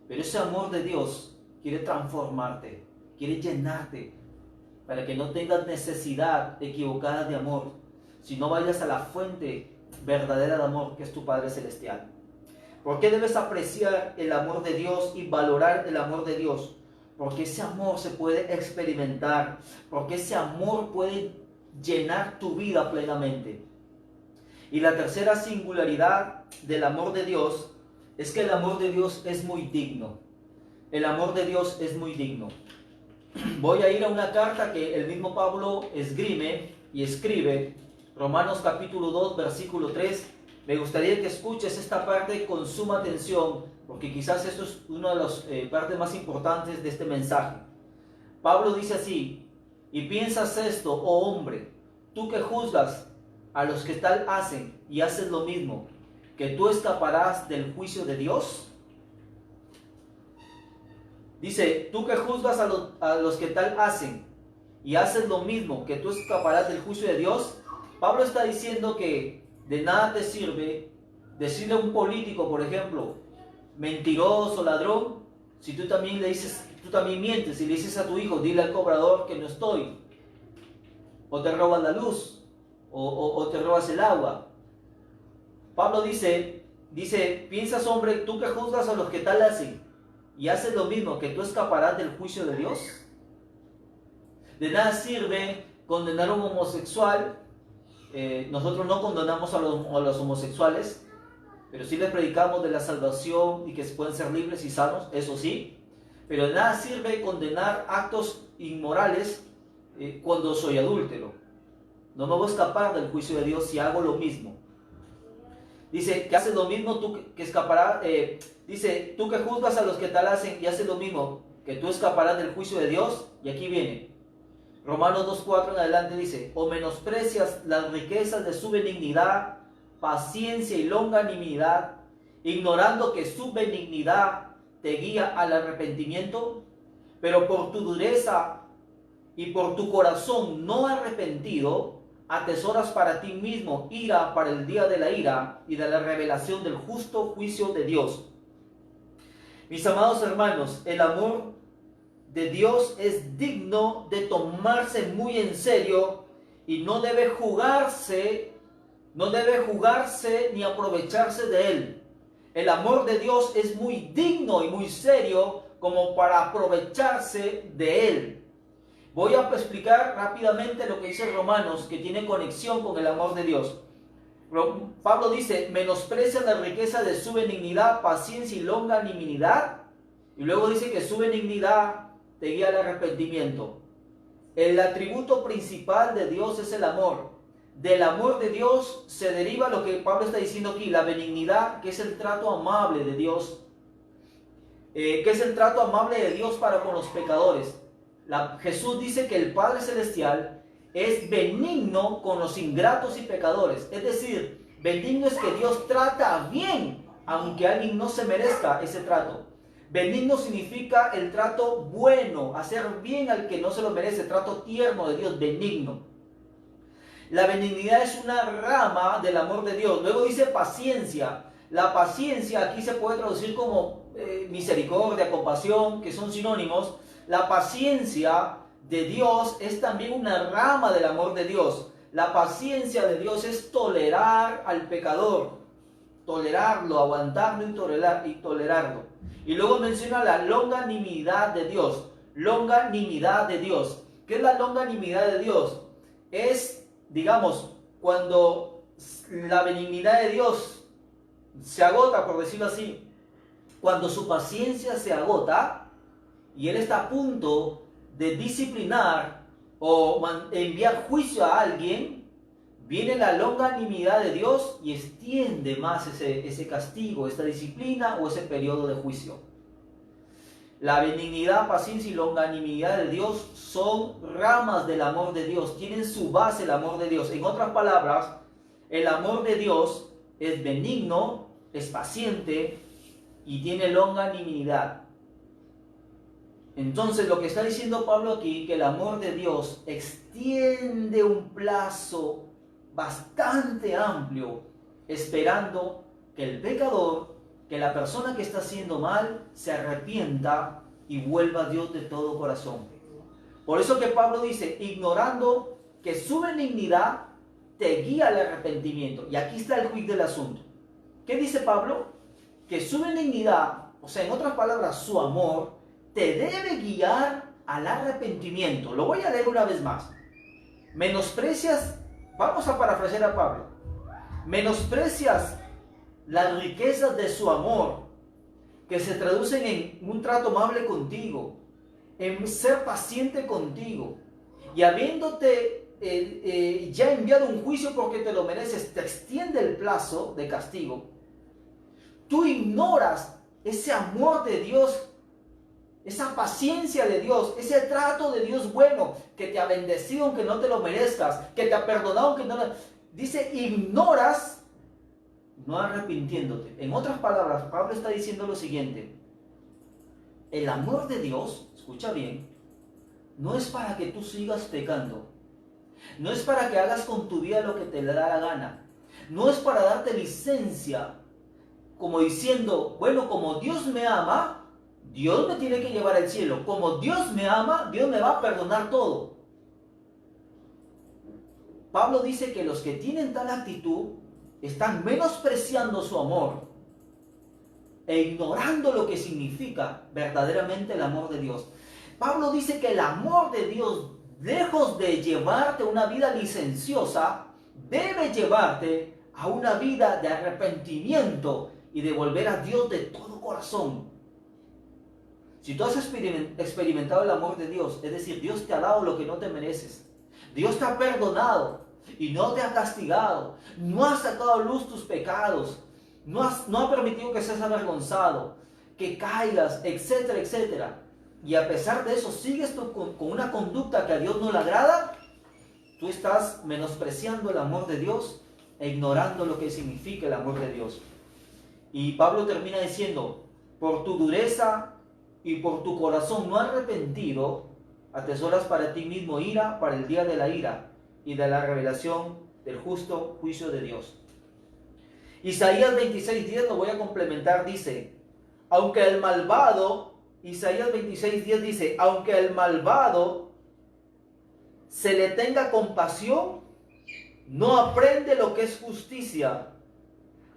Pero ese amor de Dios quiere transformarte, quiere llenarte, para que no tengas necesidad equivocada de amor, sino vayas a la fuente verdadera de amor, que es tu Padre Celestial. ¿Por qué debes apreciar el amor de Dios y valorar el amor de Dios? porque ese amor se puede experimentar, porque ese amor puede llenar tu vida plenamente. Y la tercera singularidad del amor de Dios es que el amor de Dios es muy digno. El amor de Dios es muy digno. Voy a ir a una carta que el mismo Pablo esgrime y escribe, Romanos capítulo 2, versículo 3. Me gustaría que escuches esta parte con suma atención, porque quizás esto es una de las partes más importantes de este mensaje. Pablo dice así: y piensas esto, oh hombre, tú que juzgas a los que tal hacen y haces lo mismo, que tú escaparás del juicio de Dios. Dice, tú que juzgas a los que tal hacen y haces lo mismo, que tú escaparás del juicio de Dios. Pablo está diciendo que de nada te sirve decirle a un político, por ejemplo, mentiroso, ladrón, si tú también le dices, tú también mientes y le dices a tu hijo, dile al cobrador que no estoy, o te robas la luz, o te robas el agua. Pablo dice, piensas, hombre, tú que juzgas a los que tal hacen y haces lo mismo, que tú escaparás del juicio de Dios. De nada sirve condenar a un homosexual. Nosotros no condenamos a los homosexuales, pero sí les predicamos de la salvación y que pueden ser libres y sanos, eso sí. Pero de nada sirve condenar actos inmorales cuando soy adúltero. No me voy a escapar del juicio de Dios si hago lo mismo. Dice que haces lo mismo, tú que escaparás. Dice, tú que juzgas a los que tal hacen y haces lo mismo, que tú escaparás del juicio de Dios. Y aquí viene Romanos 2:4 en adelante, dice, o menosprecias las riquezas de su benignidad, paciencia y longanimidad, ignorando que su benignidad te guía al arrepentimiento, pero por tu dureza y por tu corazón no arrepentido, atesoras para ti mismo ira para el día de la ira y de la revelación del justo juicio de Dios. Mis amados hermanos, el amor de Dios es digno de tomarse muy en serio y no debe jugarse ni aprovecharse de él. El amor de Dios es muy digno y muy serio como para aprovecharse de él. Voy a explicar rápidamente lo que dice Romanos, que tiene conexión con el amor de Dios. Pablo dice, menosprecia la riqueza de su benignidad, paciencia y longanimidad. Y luego dice que su benignidad te guía al arrepentimiento. El atributo principal de Dios es el amor. Del amor de Dios se deriva lo que Pablo está diciendo aquí, la benignidad, que es el trato amable de Dios. Que es el trato amable de Dios para con los pecadores. Jesús dice que el Padre Celestial es benigno con los ingratos y pecadores. Es decir, benigno es que Dios trata bien, aunque alguien no se merezca ese trato. Benigno significa el trato bueno, hacer bien al que no se lo merece, trato tierno de Dios, benigno. La benignidad es una rama del amor de Dios. Luego dice paciencia. La paciencia aquí se puede traducir como misericordia, compasión, que son sinónimos. La paciencia de Dios es también una rama del amor de Dios. La paciencia de Dios es tolerar al pecador, tolerarlo, aguantarlo y tolerarlo. Y luego menciona la longanimidad de Dios. Longanimidad de Dios. ¿Qué es la longanimidad de Dios? Es, digamos, cuando la benignidad de Dios se agota, por decirlo así, cuando su paciencia se agota, y Él está a punto de disciplinar o enviar juicio a alguien, viene la longanimidad de Dios y extiende más ese castigo, esta disciplina o ese periodo de juicio. La benignidad, paciencia y longanimidad de Dios son ramas del amor de Dios, tienen su base el amor de Dios. En otras palabras, el amor de Dios es benigno, es paciente y tiene longanimidad. Entonces lo que está diciendo Pablo aquí, que el amor de Dios extiende un plazo bastante amplio, esperando que el pecador, que la persona que está haciendo mal, se arrepienta y vuelva a Dios de todo corazón. Por eso que Pablo dice, ignorando que su benignidad te guía al arrepentimiento. Y aquí está el quid del asunto. ¿Qué dice Pablo? Que su benignidad, o sea, en otras palabras, su amor, te debe guiar al arrepentimiento. Lo voy a leer una vez más. Menosprecias, vamos a parafrasear a Pablo, menosprecias las riquezas de su amor, que se traducen en un trato amable contigo, en ser paciente contigo, y habiéndote ya enviado un juicio porque te lo mereces, te extiende el plazo de castigo. Tú ignoras ese amor de Dios, esa paciencia de Dios, ese trato de Dios bueno, que te ha bendecido aunque no te lo merezcas, que te ha perdonado aunque no lo... Dice, ignoras, no arrepintiéndote. En otras palabras, Pablo está diciendo lo siguiente: el amor de Dios, escucha bien, no es para que tú sigas pecando, no es para que hagas con tu vida lo que te da la gana, no es para darte licencia, como diciendo, bueno, como Dios me ama, Dios me tiene que llevar al cielo. Como Dios me ama, Dios me va a perdonar todo. Pablo dice que los que tienen tal actitud están menospreciando su amor e ignorando lo que significa verdaderamente el amor de Dios. Pablo dice que el amor de Dios, lejos de llevarte a una vida licenciosa, debe llevarte a una vida de arrepentimiento y de volver a Dios de todo corazón. Si tú has experimentado el amor de Dios, es decir, Dios te ha dado lo que no te mereces, Dios te ha perdonado y no te ha castigado, no ha sacado a luz tus pecados, no ha permitido que seas avergonzado, que caigas, etcétera, etcétera, y a pesar de eso sigues tú con una conducta que a Dios no le agrada, tú estás menospreciando el amor de Dios e ignorando lo que significa el amor de Dios. Y Pablo termina diciendo, por tu dureza y por tu corazón no arrepentido, atesoras para ti mismo ira para el día de la ira y de la revelación del justo juicio de Dios. Isaías 26:10 lo voy a complementar, dice, aunque el malvado, Isaías 26:10 dice, aunque el malvado se le tenga compasión, no aprende lo que es justicia.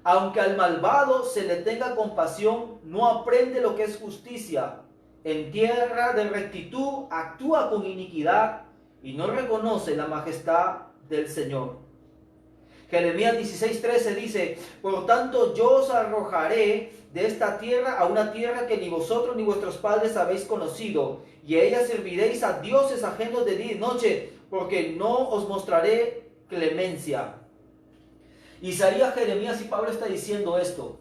Aunque al malvado se le tenga compasión, no aprende lo que es justicia. En tierra de rectitud actúa con iniquidad y no reconoce la majestad del Señor. Jeremías 16:13 dice, por tanto yo os arrojaré de esta tierra a una tierra que ni vosotros ni vuestros padres habéis conocido, y a ella serviréis a dioses ajenos de día y noche, porque no os mostraré clemencia. Isaías, Jeremías y Pablo está diciendo esto.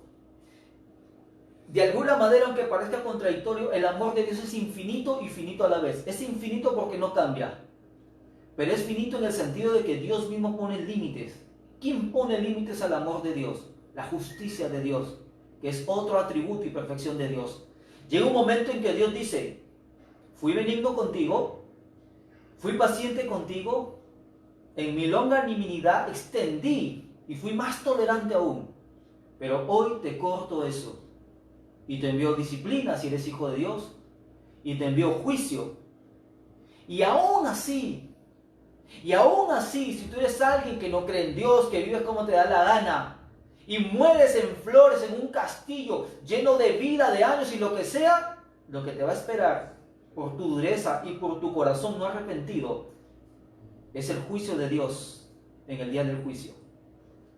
De alguna manera, aunque parezca contradictorio, el amor de Dios es infinito y finito a la vez. Es infinito porque no cambia, pero es finito en el sentido de que Dios mismo pone límites. ¿Quién pone límites al amor de Dios? La justicia de Dios, que es otro atributo y perfección de Dios. Llega un momento en que Dios dice, fui benigno contigo, fui paciente contigo, en mi longanimidad extendí y fui más tolerante aún, pero hoy te corto eso y te envío disciplina si eres hijo de Dios y te envío juicio. Y aún así, si tú eres alguien que no cree en Dios, que vives como te da la gana y mueres en flores en un castillo lleno de vida, de años y lo que sea, lo que te va a esperar por tu dureza y por tu corazón no arrepentido es el juicio de Dios en el día del juicio.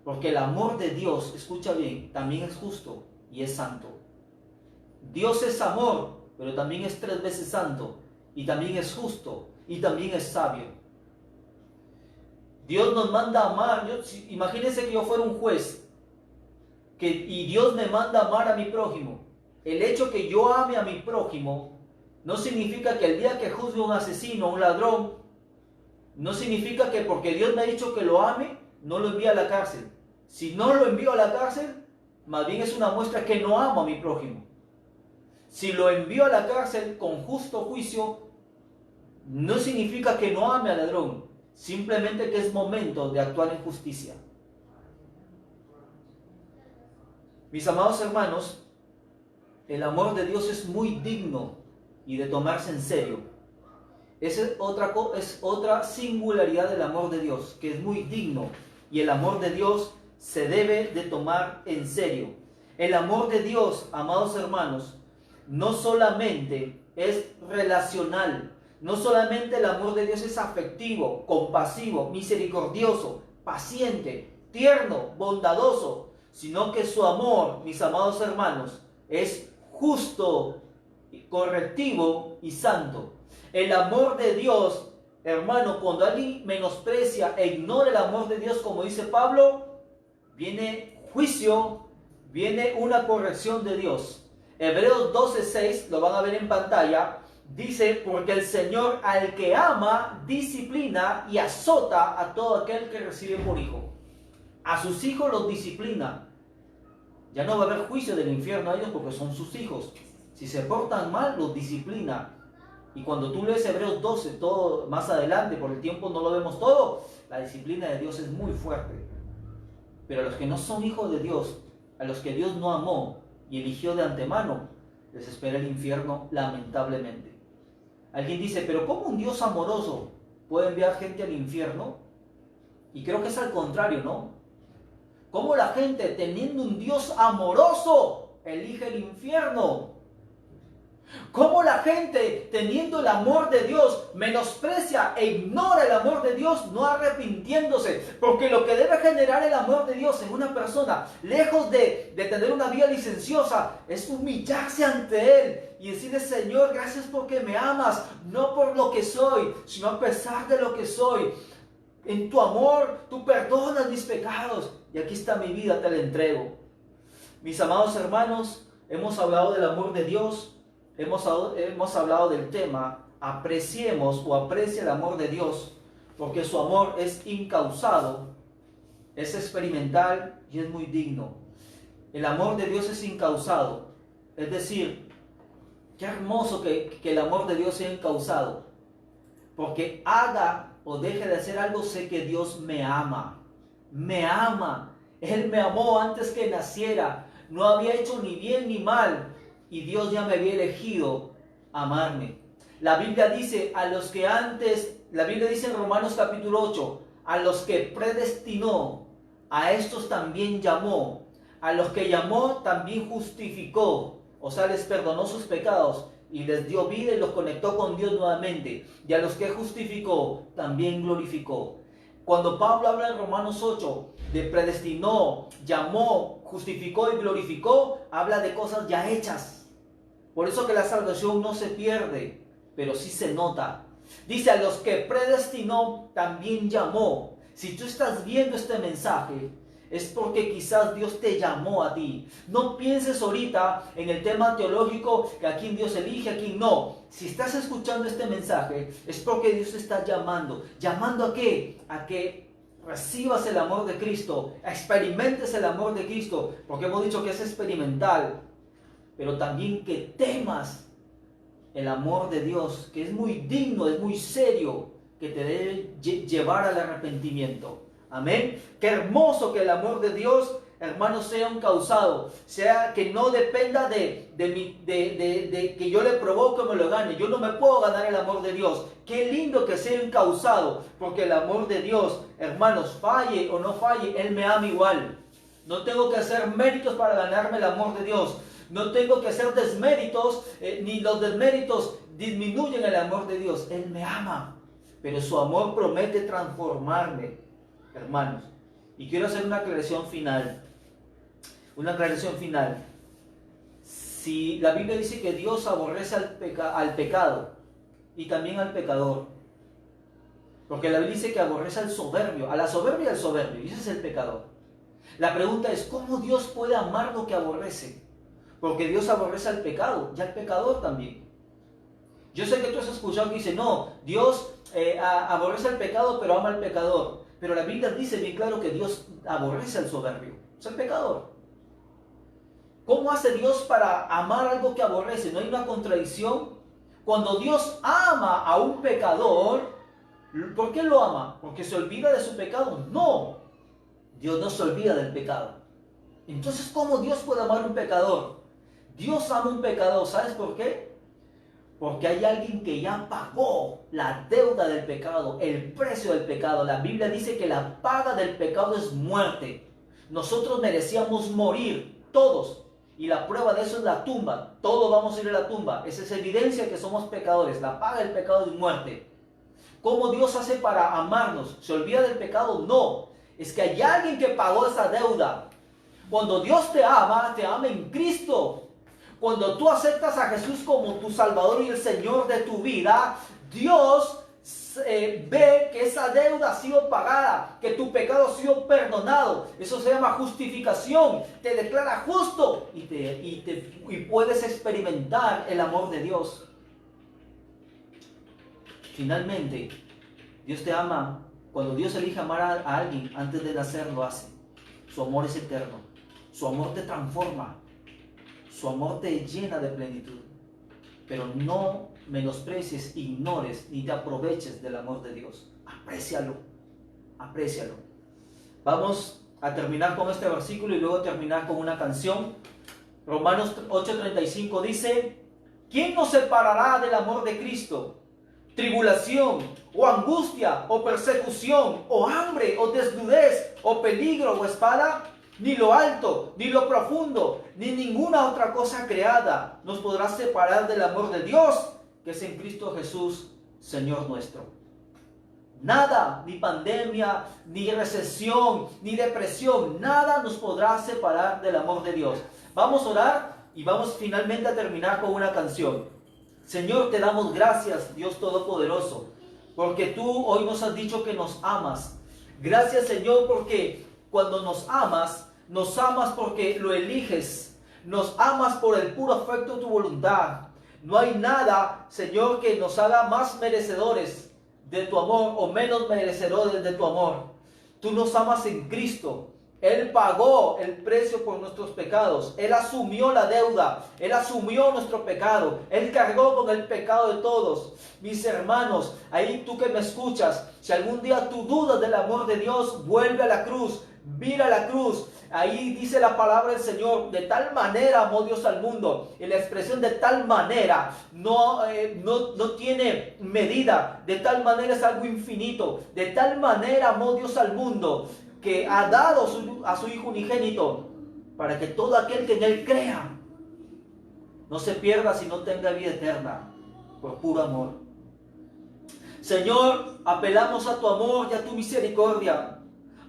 Porque el amor de Dios, escucha bien, también es justo y es santo. Dios es amor, pero también es 3 veces santo, y también es justo, y también es sabio. Dios nos manda a amar. Imagínense que yo fuera un juez, y Dios me manda a amar a mi prójimo. El hecho que yo ame a mi prójimo no significa que el día que juzgue a un asesino, a un ladrón, no significa que porque Dios me ha dicho que lo ame, no lo envíe a la cárcel. Si no lo envío a la cárcel, más bien es una muestra que no amo a mi prójimo. Si lo envío a la cárcel con justo juicio, no significa que no ame al ladrón, simplemente que es momento de actuar en justicia. Mis amados hermanos, el amor de Dios es muy digno y de tomarse en serio. Es otra singularidad del amor de Dios, que es muy digno, y el amor de Dios se debe de tomar en serio. El amor de Dios, amados hermanos, no solamente es relacional. No solamente el amor de Dios es afectivo, compasivo, misericordioso, paciente, tierno, bondadoso, sino que su amor, mis amados hermanos, es justo, correctivo y santo. El amor de Dios, hermano, cuando alguien menosprecia e ignora el amor de Dios, como dice Pablo, viene juicio, viene una corrección de Dios. Hebreos 12:6, lo van a ver en pantalla, dice: porque el Señor al que ama, disciplina y azota a todo aquel que recibe por hijo. A sus hijos los disciplina. Ya no va a haber juicio del infierno a ellos porque son sus hijos. Si se portan mal, los disciplina. Y cuando tú lees Hebreos 12, todo más adelante, por el tiempo no lo vemos todo, la disciplina de Dios es muy fuerte. Pero a los que no son hijos de Dios, a los que Dios no amó y eligió de antemano, les espera el infierno lamentablemente. Alguien dice: pero ¿cómo un Dios amoroso puede enviar gente al infierno? Y creo que es al contrario, ¿no? ¿Cómo la gente, teniendo un Dios amoroso, elige el infierno? ¿Cómo la gente, teniendo el amor de Dios, menosprecia e ignora el amor de Dios, no arrepintiéndose? Porque lo que debe generar el amor de Dios en una persona, lejos de tener una vida licenciosa, es humillarse ante Él y decirle: Señor, gracias porque me amas, no por lo que soy, sino a pesar de lo que soy. En tu amor, tú perdonas mis pecados y aquí está mi vida, te la entrego. Mis amados hermanos, hemos hablado del amor de Dios. Hemos hablado del tema: apreciemos o aprecia el amor de Dios, porque su amor es incausado, es experimental y es muy digno. El amor de Dios es incausado, es decir, qué hermoso que el amor de Dios sea incausado, porque haga o deje de hacer algo, sé que Dios me ama, Él me amó antes que naciera, no había hecho ni bien ni mal, y Dios ya me había elegido amarme. La Biblia dice en Romanos capítulo 8, a los que predestinó, a estos también llamó, a los que llamó también justificó, o sea, les perdonó sus pecados y les dio vida y los conectó con Dios nuevamente, y a los que justificó también glorificó. Cuando Pablo habla en Romanos 8 de predestinó, llamó, justificó y glorificó, habla de cosas ya hechas. Por eso que la salvación no se pierde, pero sí se nota. Dice: a los que predestinó, también llamó. Si tú estás viendo este mensaje, es porque quizás Dios te llamó a ti. No pienses ahorita en el tema teológico, que a quién Dios elige, a quién no. Si estás escuchando este mensaje, es porque Dios te está llamando. ¿Llamando a qué? A que recibas el amor de Cristo, experimentes el amor de Cristo, porque hemos dicho que es experimental. Pero también que temas el amor de Dios, que es muy digno, es muy serio, que te debe llevar al arrepentimiento. Amén. Qué hermoso que el amor de Dios, hermanos, sea un causado, sea que no dependa de que yo le provoque o me lo gane. Yo no me puedo ganar el amor de Dios. Qué lindo que sea un causado, porque el amor de Dios, hermanos, falle o no falle, Él me ama igual. No tengo que hacer méritos para ganarme el amor de Dios. No tengo que hacer desméritos, ni los desméritos disminuyen el amor de Dios. Él me ama, pero su amor promete transformarme, hermanos. Y quiero hacer una aclaración final. Si la Biblia dice que Dios aborrece al pecado y también al pecador, porque la Biblia dice que aborrece al soberbio, a la soberbia y al soberbio, y ese es el pecador. La pregunta es: ¿cómo Dios puede amar lo que aborrece? Porque Dios aborrece al pecado y al pecador también. Yo sé que tú has escuchado que dice: no, Dios aborrece al pecado pero ama al pecador. Pero la Biblia dice bien claro que Dios aborrece al soberbio, es el pecador. ¿Cómo hace Dios para amar algo que aborrece? ¿No hay una contradicción? Cuando Dios ama a un pecador, ¿por qué lo ama? ¿Porque se olvida de su pecado? No, Dios no se olvida del pecado. Entonces, ¿cómo Dios puede amar a un pecador? Dios ama a un pecador, ¿sabes por qué? Porque hay alguien que ya pagó la deuda del pecado, el precio del pecado. La Biblia dice que la paga del pecado es muerte. Nosotros merecíamos morir, todos. Y la prueba de eso es la tumba. Todos vamos a ir a la tumba. Esa es evidencia que somos pecadores. La paga del pecado es muerte. ¿Cómo Dios hace para amarnos? ¿Se olvida del pecado? No. Es que hay alguien que pagó esa deuda. Cuando Dios te ama en Cristo. Cuando tú aceptas a Jesús como tu Salvador y el Señor de tu vida, Dios ve que esa deuda ha sido pagada, que tu pecado ha sido perdonado. Eso se llama justificación. Te declara justo y puedes experimentar el amor de Dios. Finalmente, Dios te ama. Cuando Dios elige amar a alguien, antes de nacer lo hace. Su amor es eterno. Su amor te transforma. Su amor te llena de plenitud. Pero no menosprecies, ignores ni te aproveches del amor de Dios. Aprécialo. Aprécialo. Vamos a terminar con este versículo y luego terminar con una canción. Romanos 8:35 dice: ¿quién nos separará del amor de Cristo? Tribulación, o angustia, o persecución, o hambre, o desnudez, o peligro, o espada. Ni lo alto, ni lo profundo, ni ninguna otra cosa creada nos podrá separar del amor de Dios, que es en Cristo Jesús, Señor nuestro. Nada, ni pandemia, ni recesión, ni depresión, nada nos podrá separar del amor de Dios. Vamos a orar y vamos finalmente a terminar con una canción. Señor, te damos gracias, Dios Todopoderoso, porque tú hoy nos has dicho que nos amas. Gracias, Señor, porque cuando nos amas porque lo eliges. Nos amas por el puro afecto de tu voluntad. No hay nada, Señor, que nos haga más merecedores de tu amor o menos merecedores de tu amor. Tú nos amas en Cristo. Él pagó el precio por nuestros pecados. Él asumió la deuda. Él asumió nuestro pecado. Él cargó con el pecado de todos. Mis hermanos, ahí tú que me escuchas, si algún día tú dudas del amor de Dios, vuelve a la cruz. Mira la cruz. Ahí dice la palabra del Señor: de tal manera amó Dios al mundo. Y la expresión de tal manera no tiene medida. De tal manera es algo infinito. De tal manera amó Dios al mundo, que ha dado a su Hijo unigénito, para que todo aquel que en Él crea no se pierda, sino tenga vida eterna, por puro amor. Señor, apelamos a tu amor y a tu misericordia,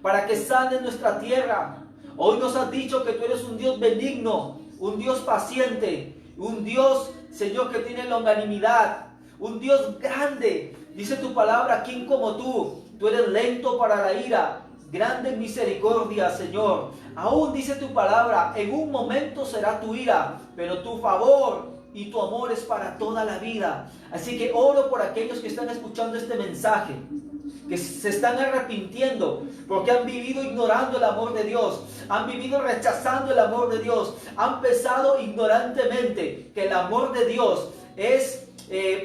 para que sane nuestra tierra. Hoy nos has dicho que tú eres un Dios benigno, un Dios paciente, un Dios, Señor, que tiene longanimidad, un Dios grande. Dice tu palabra: ¿quién como tú? Tú eres lento para la ira, grande en misericordia, Señor. Aún dice tu palabra: en un momento será tu ira, pero tu favor y tu amor es para toda la vida. Así que oro por aquellos que están escuchando este mensaje, que se están arrepintiendo porque han vivido ignorando el amor de Dios, han vivido rechazando el amor de Dios, han pensado ignorantemente que el amor de Dios es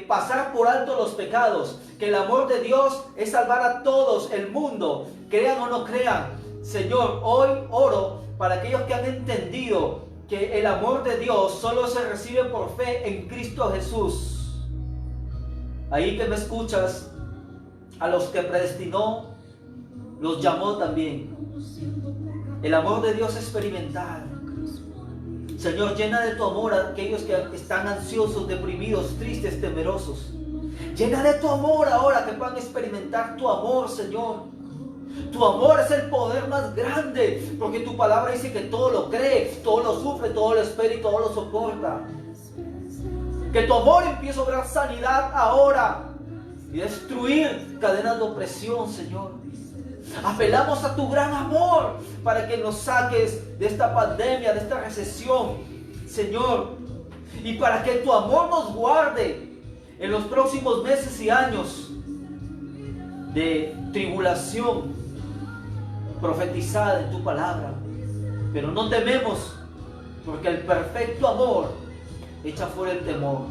pasar por alto los pecados, que el amor de Dios es salvar a todos el mundo, crean o no crean. Señor, hoy oro para aquellos que han entendido que el amor de Dios solo se recibe por fe en Cristo Jesús. Ahí que me escuchas, a los que predestinó, los llamó también. El amor de Dios experimental. Señor, llena de tu amor a aquellos que están ansiosos, deprimidos, tristes, temerosos. Llena de tu amor ahora, que puedan experimentar tu amor, Señor. Tu amor es el poder más grande, porque tu palabra dice que todo lo cree, todo lo sufre, todo lo espera y todo lo soporta. Que tu amor empiece a obrar sanidad ahora y destruir cadenas de opresión, Señor. Apelamos a tu gran amor para que nos saques de esta pandemia, de esta recesión, Señor, y para que tu amor nos guarde en los próximos meses y años de tribulación profetizada en tu palabra. Pero no tememos, porque el perfecto amor echa fuera el temor.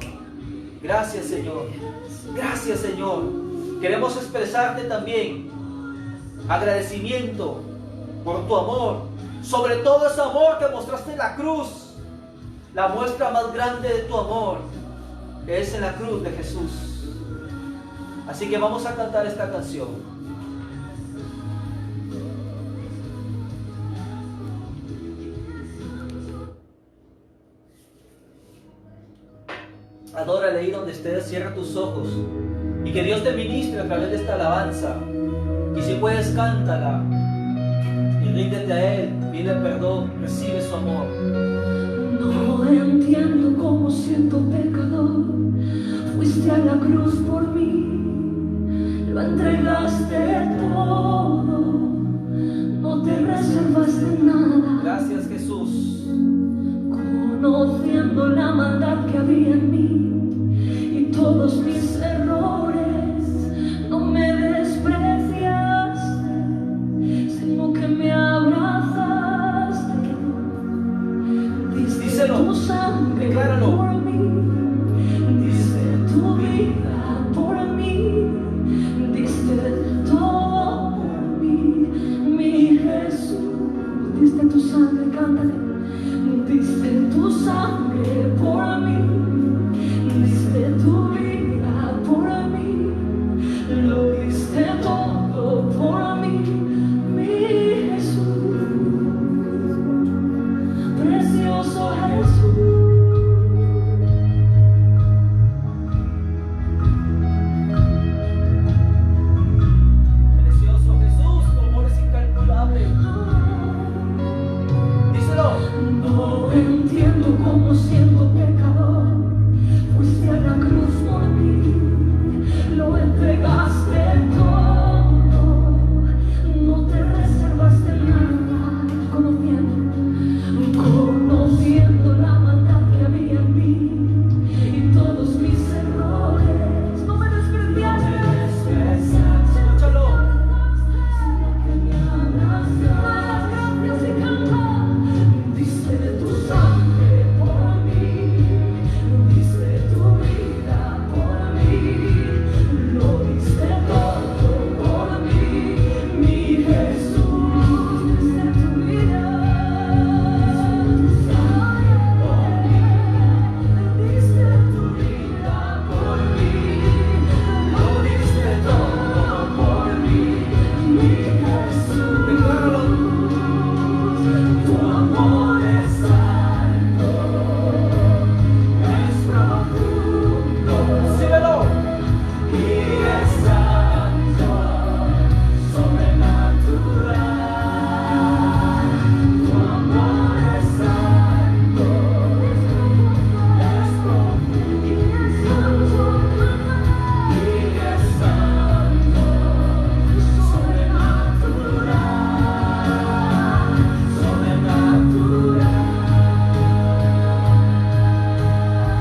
Gracias, Señor. Gracias, Señor. Queremos expresarte también agradecimiento por tu amor, sobre todo ese amor que mostraste en la cruz. La muestra más grande de tu amor es en la cruz de Jesús. Así que vamos a cantar esta canción. Adórale ahí donde estés, cierra tus ojos y que Dios te ministre a través de esta alabanza. Y si puedes, cántala y ríndete a Él, pide perdón, recibe su amor. No entiendo cómo siento pecador, fuiste a la cruz por mí, lo entregaste todo, no te reservaste nada. Gracias, Jesús. Conociendo la maldad que había en mí y todos mis errores, no me despreciaste, sino que me abrazaste. Diste tu sangre decláralo por mí, diste tu vida por mí, diste todo por mí, mi Jesús. Diste tu sangre, cántale. Diste tu sangre por mí, diste tu vida por mí, lo diste todo por mí, mi Jesús, precioso Jesús. Precioso Jesús, tu amor es incalculable. No entiendo cómo siendo pecador, fuiste a la cruz por mí, lo entregaste todo, no te reservaste nada, conociendo la maldad que había en mí y todos mis errores, no me despreciaste. Escúchalo. Sino que me abrazaste. Gracias y canta. Diste tu sangre por mí, diste tu vida por mí, lo diste todo por mí, mi Jesús. Diste tu vida por mí, diste tu vida por mí, lo diste todo por mí, mi Jesús. Decláralo. Tu amor es alto, es profundo, Síguelo. y es santo, sobrenatural. Tu amor es alto, es profundo, y es santo, sobrenatural.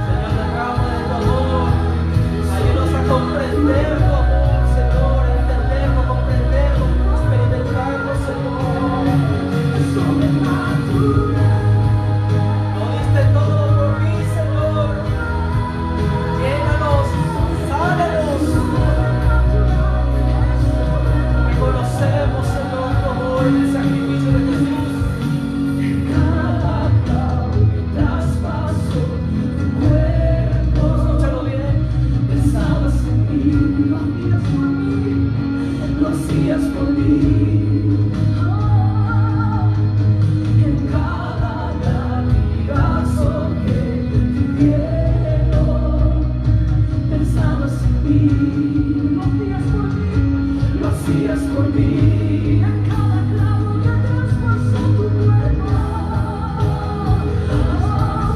Señor, derrama de tu amor. Ayúdanos a comprender tu amor, Señor, a entenderlo, comprenderlo, experimentarlo, Señor. Lo diste todo por mí, Señor. Llénanos, sánanos. Reconocemos, Señor, tu amor en el sacrificio de Jesús. Cada clavo que traspaso tu cuerpo, Escúchalo bien. pensabas en mí, lo hacías por mí, lo hacías por mí. En cada latigazo que te dieron, pensabas en mí, lo hacías por mí, lo hacías por mí. En cada clavo que traspasó tu cuerpo,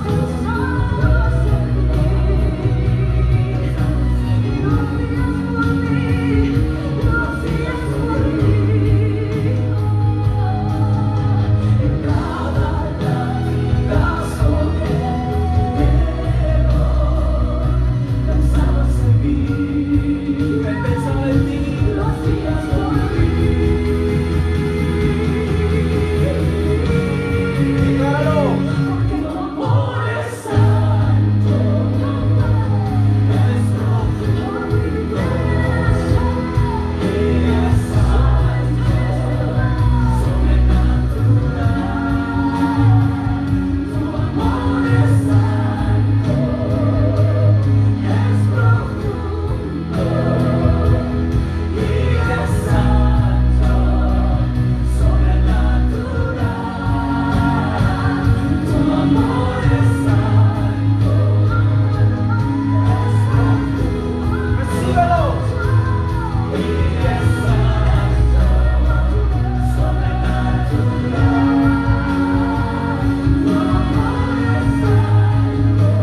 pensabas en mí, y lo hacías por mí, lo hacías por mí. En cada latigazo que te dieron, pensabas en mí. Él pensaba en ti. Lo hacías por mí.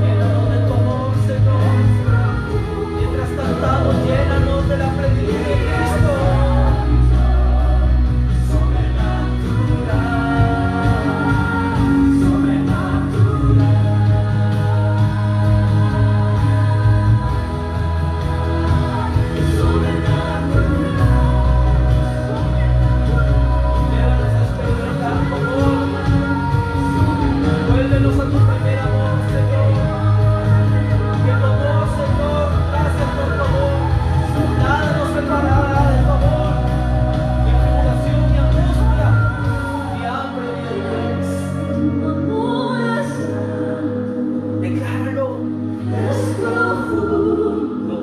Llénanos de tu amor, Señor. Mientras cantamos, llénanos de la plenitud de Cristo. Llévanos a experimentar tu amor. Vuélvenos a tu primer amor, Señor. Que tu amor, Señor, gracias por tu amor. Nada nos separará de tu amor. Ni tribulación, ni angustia, ni hambre, ni desnudez. Decláralo. Es profundo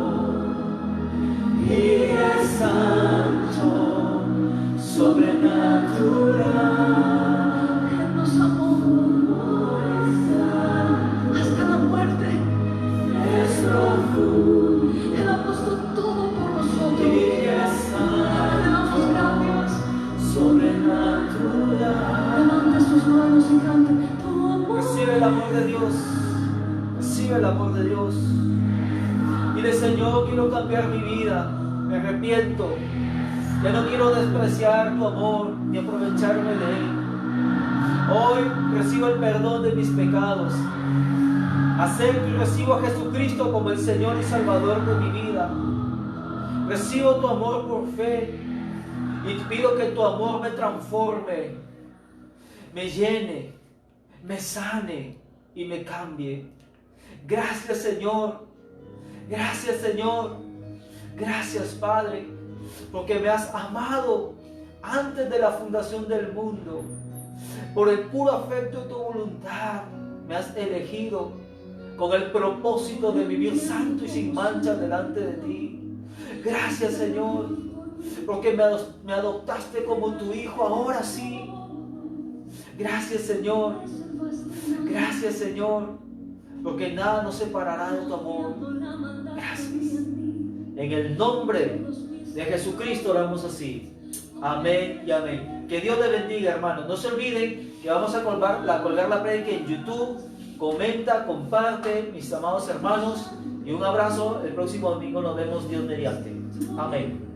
y es santo, sobrenatural. Él nos amó hasta la muerte. Es profundo Él ha puesto todo por nosotros. y es santo, Le damos gracias. sobrenatural. Levante sus manos y cante. Tu amor. Recibe el amor de Dios. Recibe el amor de Dios. Dile, Señor, quiero cambiar mi vida. Me arrepiento. Ya no quiero despreciar tu amor ni aprovecharme de él. Hoy recibo el perdón de mis pecados. Acepto y recibo a Jesucristo como el Señor y Salvador de mi vida. Recibo tu amor por fe y pido que tu amor me transforme, me llene, me sane y me cambie. Gracias, Señor. Gracias, Señor. Gracias, Padre, porque me has amado antes de la fundación del mundo. Por el puro afecto de tu voluntad me has elegido con el propósito de vivir santo y sin mancha delante de ti. Gracias, Señor, porque me adoptaste como tu hijo ahora sí. Gracias, Señor. Gracias, Señor, porque nada nos separará de tu amor. Gracias. En el nombre de Jesucristo oramos así. Amén y amén. Que Dios le bendiga, hermanos. No se olviden que vamos a colgar la prédica en YouTube. Comenta, comparte, mis amados hermanos. Y un abrazo. El próximo domingo nos vemos, Dios mediante. Amén.